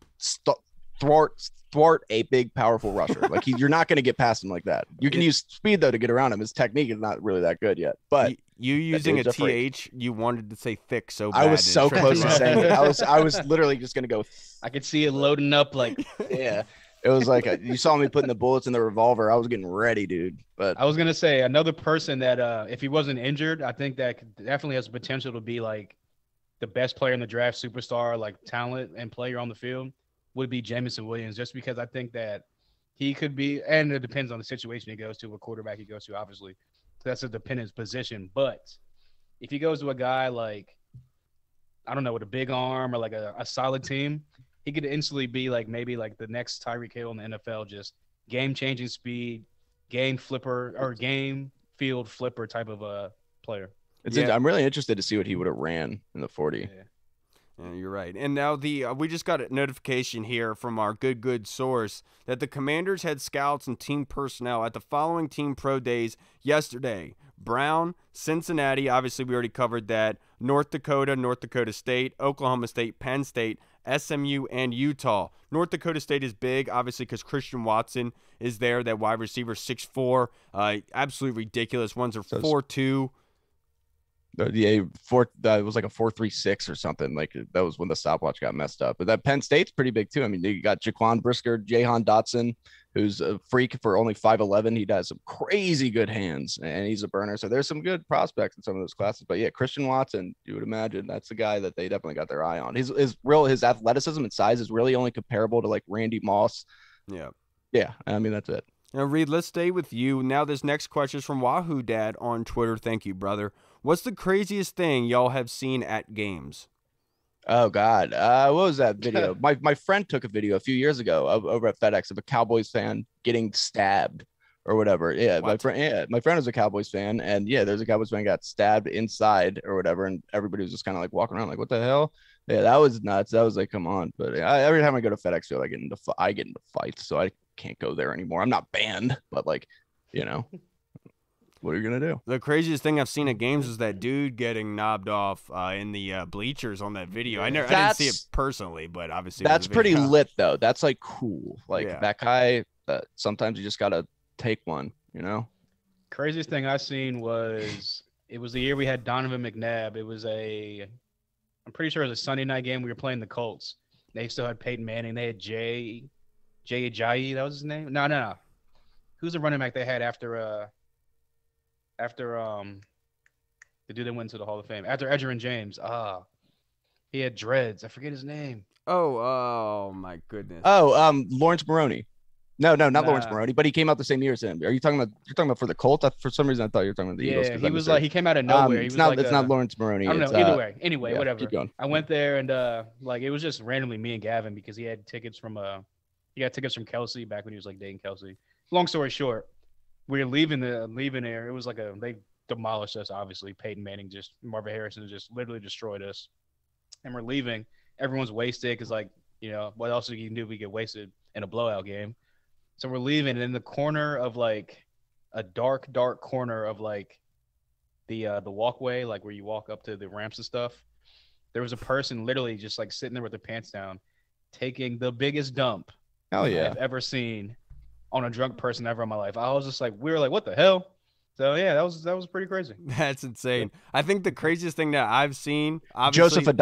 thwart a big, powerful rusher. Like you're not going to get past him like that. You can use speed though to get around him. His technique is not really that good yet. But you using a TH, you wanted to say thick so bad. I was so close to saying it. I was literally just going to go. I could see it loading up like yeah. It was like you saw me putting the bullets in the revolver. I was getting ready, dude. But I was gonna say another person that if he wasn't injured, I think that definitely has the potential to be like the best player in the draft, superstar, like talent and player on the field, would be Jameson Williams. Just because I think that he could be, and it depends on the situation he goes to, what quarterback he goes to, obviously. So that's a dependent position. But if he goes to a guy like, I don't know, with a big arm or like a solid team, he could instantly be like maybe like the next Tyreek Hill in the NFL, just game-changing speed, game flipper or game field flipper type of a player. I'm really interested to see what he would have ran in the 40. Yeah. Yeah, you're right. And now we just got a notification here from our good source that the Commanders had scouts and team personnel at the following team pro days yesterday. Brown, Cincinnati, obviously we already covered that, North Dakota State, Oklahoma State, Penn State, SMU, and Utah. North Dakota State is big, obviously, because Christian Watson is there, that wide receiver, 6'4", absolutely ridiculous. Ones are 4'2". That was like a 4.36 or something. Like that was when the stopwatch got messed up. But that Penn State's pretty big too. I mean, you got Jaquan Brisker, Jahan Dotson, who's a freak for only 5'11". He does some crazy good hands, and he's a burner. So there's some good prospects in some of those classes. But yeah, Christian Watson, you would imagine that's the guy that they definitely got their eye on. His athleticism and size is really only comparable to like Randy Moss. Yeah. I mean, that's it. Now, Reed, let's stay with you. Now, this next question is from Wahoo Dad on Twitter. Thank you, brother. What's the craziest thing y'all have seen at games? Oh, God. What was that video? My friend took a video a few years ago over at FedEx of a Cowboys fan getting stabbed or whatever. Yeah, my friend was a Cowboys fan. And, yeah, there's a Cowboys fan got stabbed inside or whatever. And everybody was just kind of like walking around like, what the hell? Yeah, that was nuts. That was like, come on. But every time I go to FedEx field, I get into fights. So I can't go there anymore. I'm not banned, but like, you know, what are you gonna do? The craziest thing I've seen at games is that dude getting knobbed off in the bleachers on that video. I didn't see it personally, but obviously that's pretty lit though. That's like cool. Like that guy. Sometimes you just gotta take one. You know. Craziest thing I seen was it was the year we had Donovan McNabb. It was I'm pretty sure it was a Sunday night game. We were playing the Colts. They still had Peyton Manning. They had Jay Ajayi, that was his name? No. Who's the running back they had after the dude that went to the Hall of Fame? After Edgerrin James. He had dreads. I forget his name. Oh my goodness. Lawrence Maroney. No, not Lawrence Maroney, but he came out the same year as him. You're talking about for the Colts? For some reason I thought you were talking about the Eagles. Yeah, he was like he came out of nowhere. It's not Lawrence Maroney. I don't know. Either way. Anyway, yeah, whatever. Keep going. I went there and like it was just randomly me and Gavin because he had tickets from Kelsey back when he was like dating Kelsey. Long story short, we were leaving there. It was like they demolished us. Obviously, Peyton Manning Marvin Harrison just literally destroyed us. And we're leaving. Everyone's wasted because like what else you can do? We get wasted in a blowout game. So we're leaving, and in the corner of like a dark corner of like the walkway, like where you walk up to the ramps and stuff, there was a person literally just like sitting there with their pants down, taking the biggest dump I've ever seen on a drunk person ever in my life. I was just like, we were like, what the hell? So yeah, that was pretty crazy. That's insane. I think the craziest thing that I've seen, obviously, Joseph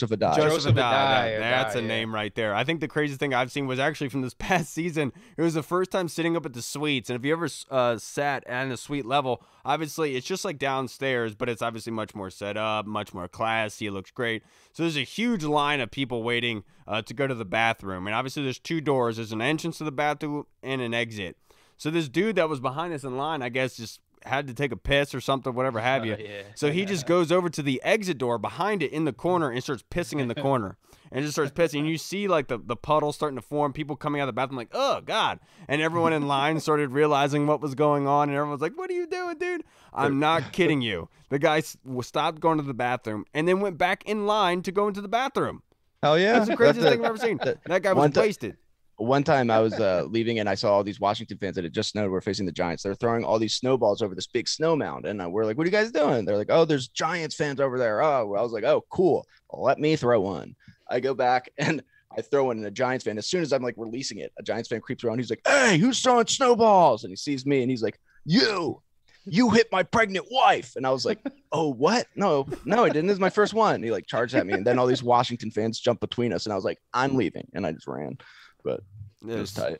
Adai. That's a name right there. I think the craziest thing I've seen was actually from this past season. It was the first time sitting up at the suites, and if you ever sat at the suite level, obviously it's just like downstairs, but it's obviously much more set up, much more classy. It looks great. So there's a huge line of people waiting to go to the bathroom, and obviously there's two doors. There's an entrance to the bathroom and an exit. So this dude that was behind us in line, I guess, just had to take a piss or something, whatever have you. So he just goes over to the exit door behind it in the corner and starts pissing in the corner. And just starts pissing. And you see like the puddle starting to form, people coming out of the bathroom like, oh, God. And everyone in line started realizing what was going on. And everyone's like, what are you doing, dude? I'm not kidding you. The guy stopped going to the bathroom and then went back in line to go into the bathroom. Hell yeah. That's the craziest thing I've ever seen. That guy was wasted. One time I was leaving and I saw all these Washington fans that had just snowed. We're facing the Giants. They're throwing all these snowballs over this big snow mound. And we're like, what are you guys doing? They're like, oh, there's Giants fans over there. Oh, I was like, oh, cool. Well, let me throw one. I go back and I throw one in a Giants fan. As soon as I'm like releasing it, a Giants fan creeps around. He's like, hey, who's throwing snowballs? And he sees me and he's like, you hit my pregnant wife. And I was like, oh, what? No, I didn't. This is my first one. And he like charged at me. And then all these Washington fans jumped between us. And I was like, I'm leaving. And I just ran. But it was tight.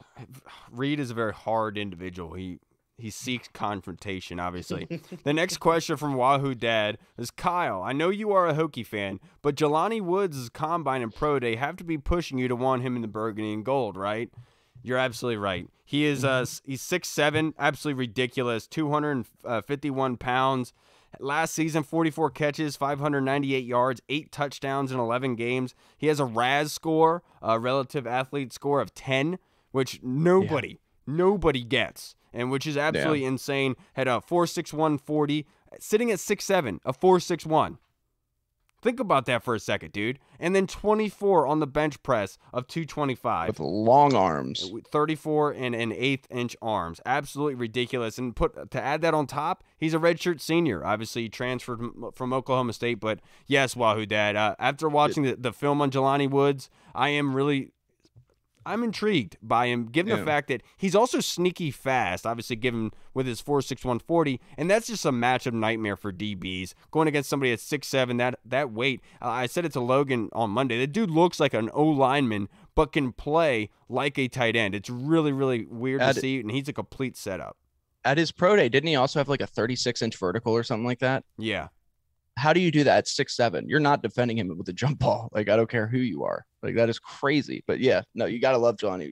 Reed is a very hard individual. He seeks confrontation, obviously. The next question from Wahoo Dad is, Kyle, I know you are a Hokie fan, but Jelani Woods' combine and pro day have to be pushing you to want him in the burgundy and gold, right? You're absolutely right. He is he's 6'7", absolutely ridiculous, 251 pounds. Last season, 44 catches, 598 yards, 8 touchdowns in 11 games. He has a RAS score, a relative athlete score of 10, which nobody gets, and which is absolutely insane. Had a 4.61 40, sitting at 6'7", a 4.61. Think about that for a second, dude. And then 24 on the bench press of 225. With long arms. 34 and an 1/8-inch arms. Absolutely ridiculous. And to add that on top, he's a redshirt senior. Obviously, he transferred from Oklahoma State. But yes, Wahoo Dad, after watching the film on Jelani Woods, I'm intrigued by him, given the fact that he's also sneaky fast, obviously given with his 4.61 40, and that's just a matchup nightmare for DBs. Going against somebody at 6'7", that weight, I said it to Logan on Monday, the dude looks like an O-lineman, but can play like a tight end. It's really, really weird to see, and he's a complete setup. At his pro day, didn't he also have like a 36-inch vertical or something like that? Yeah. How do you do that at 6'7"? You're not defending him with a jump ball. Like, I don't care who you are. Like, that is crazy. But yeah, no, you got to love Johnny.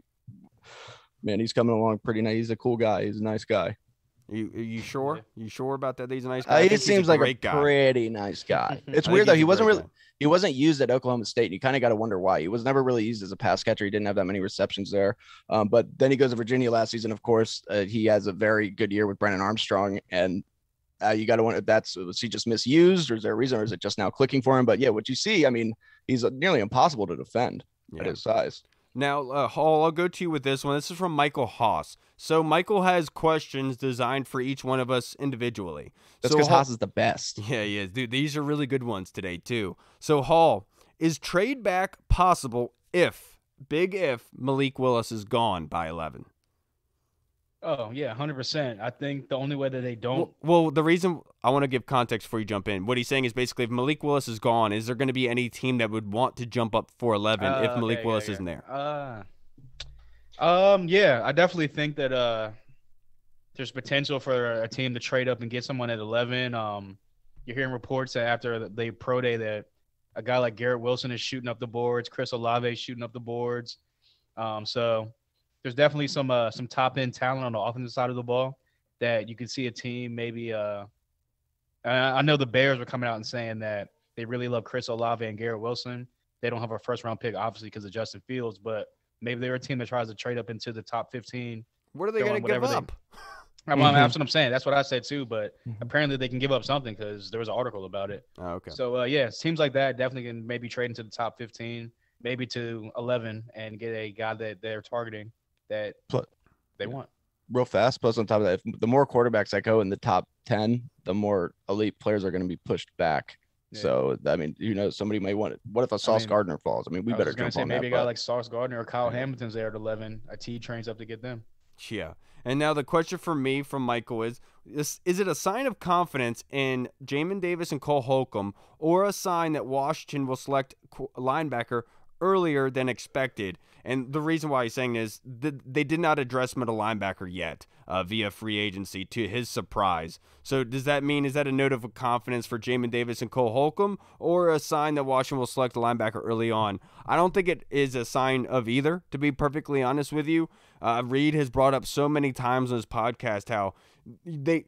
Man, he's coming along pretty nice. He's a cool guy. He's a nice guy. You sure? You sure about that? He's a nice guy. He seems like a pretty nice guy. It's weird though. He wasn't used at Oklahoma State. And you kind of got to wonder why. He was never really used as a pass catcher. He didn't have that many receptions there. But then he goes to Virginia last season. Of course, he has a very good year with Brennan Armstrong, and you got to wonder if was he just misused, or is there a reason, or is it just now clicking for him? But yeah, what you see, I mean, he's nearly impossible to defend at his size. Now, Hall, I'll go to you with this one. This is from Michael Haas. So Michael has questions designed for each one of us individually. That's because Haas is the best. Yeah, he is. Dude, these are really good ones today, too. So, Hall, is trade back possible if Malik Willis is gone by 11? Oh, yeah, 100%. I think the only way that they don't... Well, the reason I want to give context before you jump in, what he's saying is basically if Malik Willis is gone, is there going to be any team that would want to jump up for 11 if Malik Willis isn't there? Yeah, I definitely think that there's potential for a team to trade up and get someone at 11. You're hearing reports that after the pro day that a guy like Garrett Wilson is shooting up the boards, Chris Olave is shooting up the boards. So there's definitely some top end talent on the offensive side of the ball that you could see a team maybe. I know the Bears were coming out and saying that they really love Chris Olave and Garrett Wilson. They don't have a first round pick, obviously, because of Justin Fields, but maybe they're a team that tries to trade up into the top 15. What are they going to give up? That's what I'm saying. That's what I said too, but apparently they can give up something because there was an article about it. Oh, okay. So, yeah, teams like that definitely can maybe trade into the top 15, maybe to 11, and get a guy that they're targeting that they want. Real fast, plus on top of that, if the more quarterbacks that go in the top 10, the more elite players are going to be pushed back. Yeah. So, I mean, somebody may want it. What if a Sauce Gardner falls? I mean, we better jump on that. Maybe a guy like Sauce Gardner or Kyle Hamilton's there at 11. A T trains up to get them. Yeah. And now the question for me from Michael is it a sign of confidence in Jamin Davis and Cole Holcomb, or a sign that Washington will select linebacker earlier than expected? And the reason why he's saying is they did not address middle linebacker yet via free agency, to his surprise. So does that mean, is that a note of confidence for Jamin Davis and Cole Holcomb, or a sign that Washington will select a linebacker early on? I don't think it is a sign of either, to be perfectly honest with you. Reed has brought up so many times on his podcast how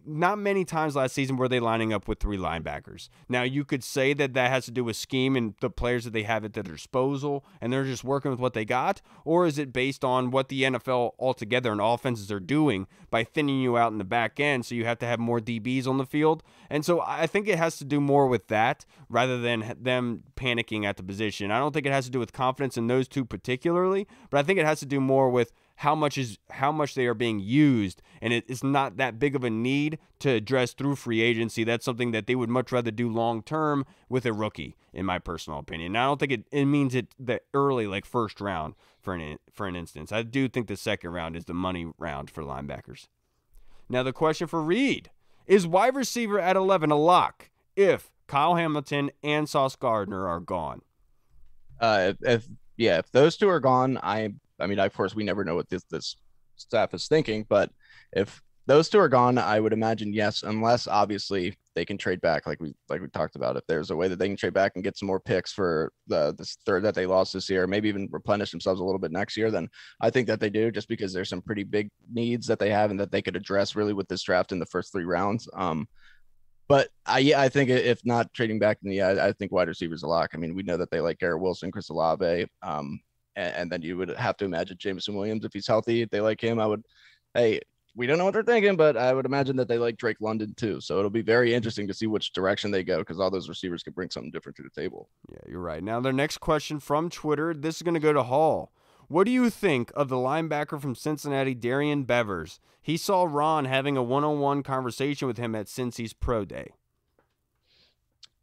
not many times last season were they lining up with 3 linebackers. Now, you could say that has to do with scheme and the players that they have at their disposal, and they're just working with what they got, or is it based on what the NFL altogether and offenses are doing by thinning you out in the back end, so you have to have more DBs on the field? And so I think it has to do more with that rather than them panicking at the position. I don't think it has to do with confidence in those two particularly, but I think it has to do more with how much they are being used, and it's not that big of a need to address through free agency. That's something that they would much rather do long term with a rookie, in my personal opinion. And I don't think it means it the early, like first round for an instance. I do think the second round is the money round for linebackers. Now the question for Reed is: wide receiver at 11 a lock if Kyle Hamilton and Sauce Gardner are gone? If those two are gone, I mean, of course, we never know what this staff is thinking, but if those two are gone, I would imagine yes, unless obviously they can trade back, like we talked about. If there's a way that they can trade back and get some more picks for this third that they lost this year, maybe even replenish themselves a little bit next year, then I think that they do, just because there's some pretty big needs that they have and that they could address really with this draft in the first 3 rounds. But I think if not trading back, then I think wide receivers a lock. I mean, we know that they like Garrett Wilson, Chris Olave, and then you would have to imagine Jameson Williams if he's healthy. If they like him, we don't know what they're thinking, but I would imagine that they like Drake London too. So it'll be very interesting to see which direction they go, because all those receivers could bring something different to the table. Yeah, you're right. Now, their next question from Twitter, this is going to go to Hall. What do you think of the linebacker from Cincinnati, Darien Bevers? He saw Ron having a one-on-one conversation with him at Cincy's Pro Day.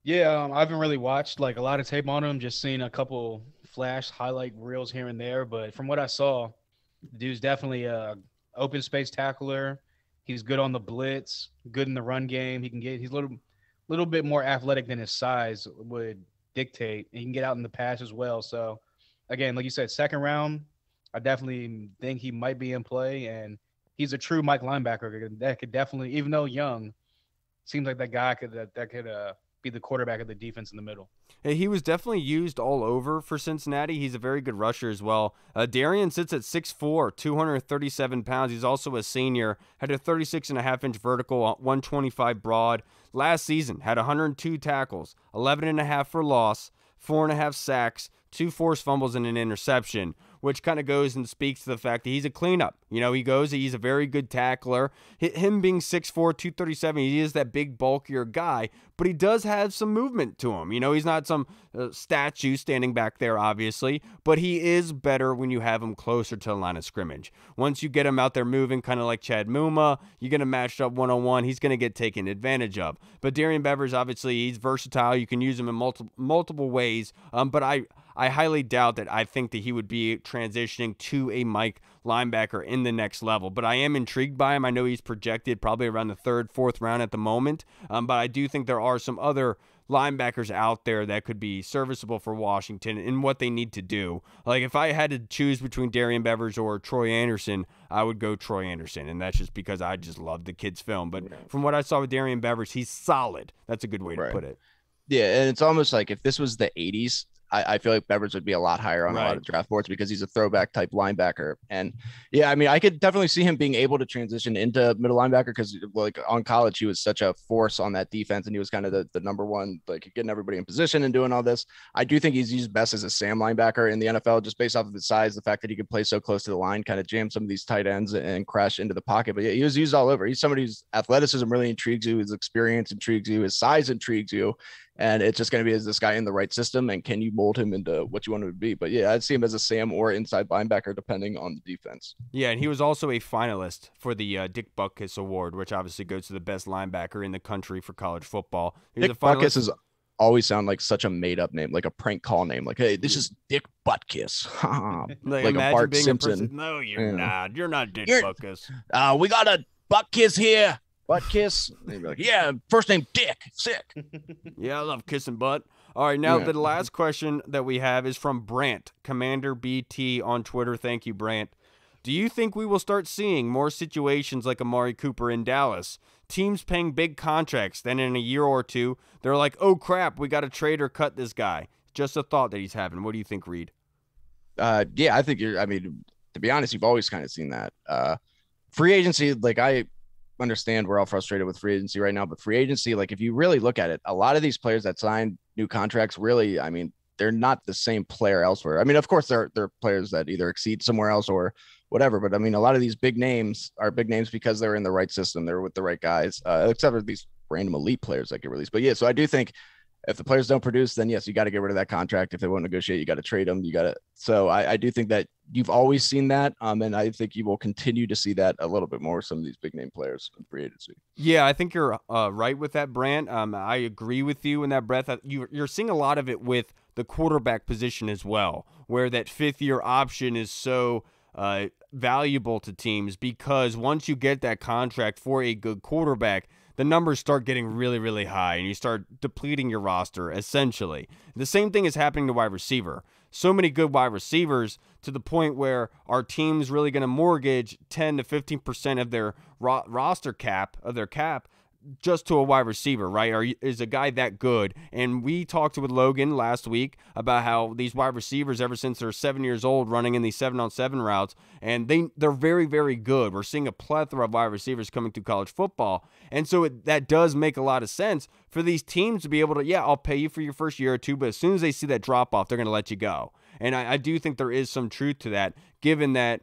Yeah, I haven't really watched like a lot of tape on him, just seen a couple flash highlight reels here and there. But from what I saw, the dude's definitely a open space tackler. He's good on the blitz, good in the run game. He's a little bit more athletic than his size would dictate. And he can get out in the pass as well. So again, like you said, second round, I definitely think he might be in play, and he's a true Mike linebacker that could definitely, even though young, seems like that guy could be the quarterback of the defense in the middle. Hey, he was definitely used all over for Cincinnati. He's a very good rusher as well. Darien sits at 6'4", 237 pounds. He's also a senior, had a 36.5-inch vertical, 125 broad. Last season, had 102 tackles, 11.5 for loss, 4.5 sacks, 2 forced fumbles, and an interception, which kind of goes and speaks to the fact that he's a cleanup. You know, he's a very good tackler. Him being 6'4", 237, he is that big, bulkier guy, but he does have some movement to him. You know, he's not some statue standing back there, obviously, but he is better when you have him closer to the line of scrimmage. Once you get him out there moving, kind of like Chad Muma, you get him matched up one-on-one, he's going to get taken advantage of. But Darien Bevers, obviously, he's versatile. You can use him in multiple ways, but I highly doubt that I think that he would be transitioning to a Mike linebacker in the next level. But I am intrigued by him. I know he's projected probably around the 3rd, 4th round at the moment. But I do think there are some other linebackers out there that could be serviceable for Washington in what they need to do. Like if I had to choose between Darien Bevers or Troy Anderson, I would go Troy Anderson. And that's just because I just love the kid's film. But from what I saw with Darien Bevers, he's solid. That's a good way to put it. Yeah, and it's almost like if this was the 80s, I feel like Bevers would be a lot higher on a lot of draft boards because he's a throwback type linebacker. And yeah, I mean, I could definitely see him being able to transition into middle linebacker because like on college, he was such a force on that defense and he was kind of the number one, like getting everybody in position and doing all this. I do think he's used best as a Sam linebacker in the NFL just based off of his size, the fact that he could play so close to the line, kind of jam some of these tight ends and crash into the pocket. But yeah, he was used all over. He's somebody whose athleticism really intrigues you, his experience intrigues you, his size intrigues you. And it's just going to be, is this guy in the right system and can you mold him into what you want him to be? But yeah, I'd see him as a Sam or inside linebacker, depending on the defense. Yeah, and he was also a finalist for the Dick Butkus Award, which obviously goes to the best linebacker in the country for college football. Dick Butkus is always sound like such a made up name, like a prank call name. Like, hey, this is Dick Butkus. like a Bart Simpson. No, you're not. You're not Dick Butkus. We got a Butkus here. Butt kiss. They'd be like, yeah, first name Dick. Sick. Yeah, I love kissing butt. All right, now the last question that we have is from Brant, Commander BT on Twitter. Thank you, Brant. Do you think we will start seeing more situations like Amari Cooper in Dallas? Teams paying big contracts, then in a year or two, they're like, oh, crap, we got to trade or cut this guy. Just a thought that he's having. What do you think, Reed? Yeah, I think to be honest, you've always kind of seen that. Free agency, like I understand we're all frustrated with free agency right now, but free agency, like if you really look at it, a lot of these players that sign new contracts really, I mean, they're not the same player elsewhere. I mean, of course, they're players that either exceed somewhere else or whatever, but I mean, a lot of these big names are big names because they're in the right system. They're with the right guys, except for these random elite players that get released. But yeah, so I do think if the players don't produce, then yes, you got to get rid of that contract. If they won't negotiate, you got to trade them. So I do think that you've always seen that. And I think you will continue to see that a little bit more with some of these big name players in free agency. Yeah, I think you're right with that, Brant. I agree with you in that breath. You're seeing a lot of it with the quarterback position as well, where that 5th-year option is so valuable to teams because once you get that contract for a good quarterback, the numbers start getting really, really high and you start depleting your roster, essentially. The same thing is happening to wide receiver. so many good wide receivers to the point where our team's really going to mortgage 10 to 15% of their roster cap, of their cap, just to a wide receiver, right? Or is a guy that good? And we talked with Logan last week about how these wide receivers, ever since they're 7 years old, running in these 7-on-7 routes, and they're very, very good. We're seeing a plethora of wide receivers coming through college football. And so that does make a lot of sense for these teams to be able to, yeah, I'll pay you for your first year or two, but as soon as they see that drop off, they're going to let you go. And I do think there is some truth to that, given that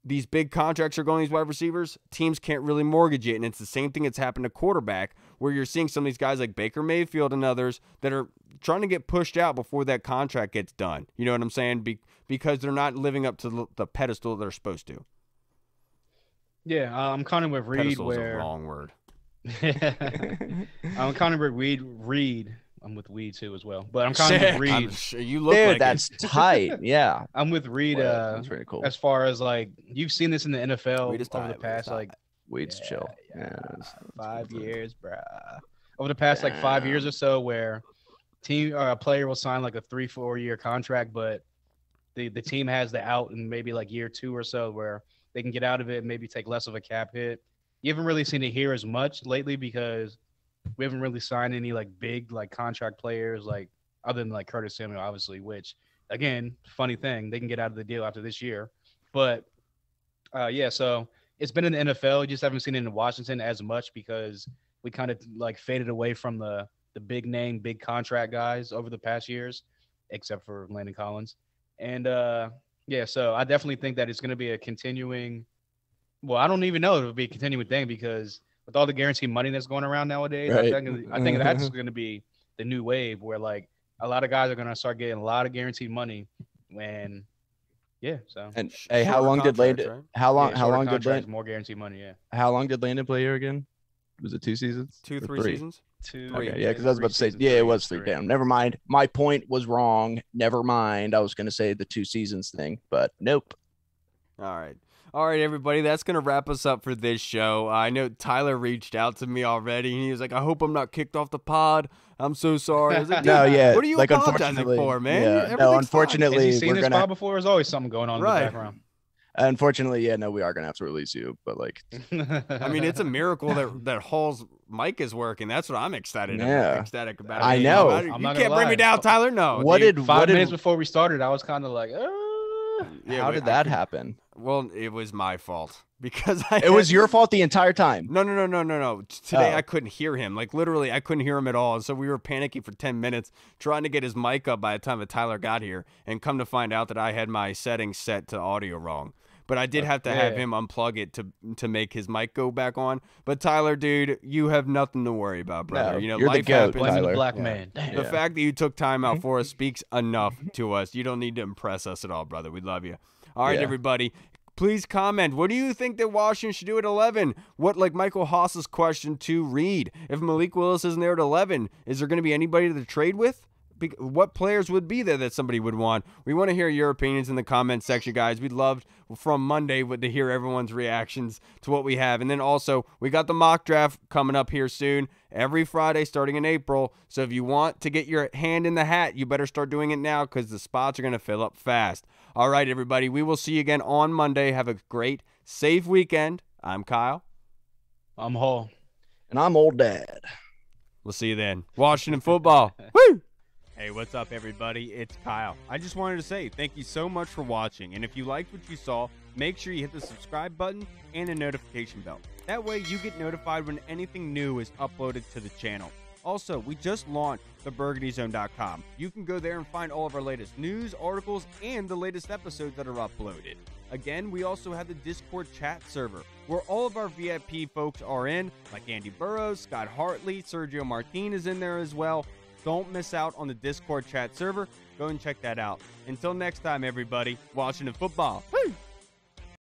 these big contracts are going to these wide receivers, teams can't really mortgage it. And it's the same thing that's happened to quarterback, where you're seeing some of these guys like Baker Mayfield and others that are trying to get pushed out before that contract gets done. You know what I'm saying? Because they're not living up to the pedestal they're supposed to. Yeah, I'm kind of with Reed. Pedestal is a wrong word. I'm kind of with Reed. I'm with Weed too as well, but I'm kind of with Reed. You look Dude, like that's tight. Yeah, I'm with Reed. That's pretty cool. As far as like you've seen this in the NFL Weed is over the tight, past like Weed's chill. Yeah, 5 years, bruh. Over the past like 5 years or so, where a player will sign like a 3-4 year contract, but the team has the out in maybe like year 2 or so where they can get out of it and maybe take less of a cap hit. You haven't really seen it here as much lately because we haven't really signed any like big like contract players like other than like Curtis Samuel, obviously, which again, funny thing, they can get out of the deal after this year. But yeah, so it's been in the NFL. You just haven't seen it in Washington as much because we kind of like faded away from the big name, big contract guys over the past years, except for Landon Collins. And yeah, so I definitely think that it's going to be a continuing. Well, I don't even know if it'll be a continuing thing because with all the guaranteed money that's going around nowadays, right. I think that's going to be the new wave where like a lot of guys are going to start getting a lot of guaranteed money when, yeah. So and hey, how long did Landon? Right? How long did Landon? More guaranteed money, yeah. How long did Landon play here again? Was it 2 seasons? 3 seasons? 2. Okay, yeah, because I was about to say, yeah, it was 3. Damn, never mind. My point was wrong. Never mind. I was going to say the 2 seasons thing, but nope. All right, everybody, that's going to wrap us up for this show. I know Tyler reached out to me already, and he was like, I hope I'm not kicked off the pod. I'm so sorry. I was like, no, yeah. What are you like, apologizing for, man? Yeah. No, unfortunately, has he seen this pod before? There's always something going on in the background. Unfortunately, yeah, no, we are going to have to release you, but like. I mean, it's a miracle that Hall's mic is working. That's what I'm ecstatic about. I know. You can't bring me down, Tyler. No. Five minutes before we started, I was kind of like, how did that happen? Well, it was my fault because it was your fault the entire time. No. Today I couldn't hear him. Like literally, I couldn't hear him at all. And so we were panicking for 10 minutes trying to get his mic up by the time that Tyler got here, and come to find out that I had my settings set to audio wrong. But I did have to have him unplug it to make his mic go back on. But Tyler, dude, you have nothing to worry about, brother. No, you know, you're life the goat, happens. Blaming the black man. The fact that you took time out for us speaks enough to us. You don't need to impress us at all, brother. We love you. All right, everybody. Please comment. What do you think that Washington should do at 11? What, like Michael Haas's question to Reed, if Malik Willis isn't there at 11, is there going to be anybody to trade with? What players would be there that somebody would want? We want to hear your opinions in the comment section, guys. We'd love from Monday to hear everyone's reactions to what we have. And then also, we got the mock draft coming up here soon, every Friday starting in April. So if you want to get your hand in the hat, you better start doing it now because the spots are going to fill up fast. All right, everybody. We will see you again on Monday. Have a great, safe weekend. I'm Kyle. I'm Hall. And I'm Old Dad. We'll see you then. Washington football. Woo! Hey, what's up, everybody? It's Kyle. I just wanted to say thank you so much for watching, and if you liked what you saw, make sure you hit the subscribe button and the notification bell. That way, you get notified when anything new is uploaded to the channel. Also, we just launched theburgundyzone.com. You can go there and find all of our latest news, articles, and the latest episodes that are uploaded. Again, we also have the Discord chat server, where all of our VIP folks are in, like Andy Burrows, Scott Hartley, Sergio Martin is in there as well. Don't miss out on the Discord chat server. Go and check that out. Until next time, everybody, Washington football. Woo!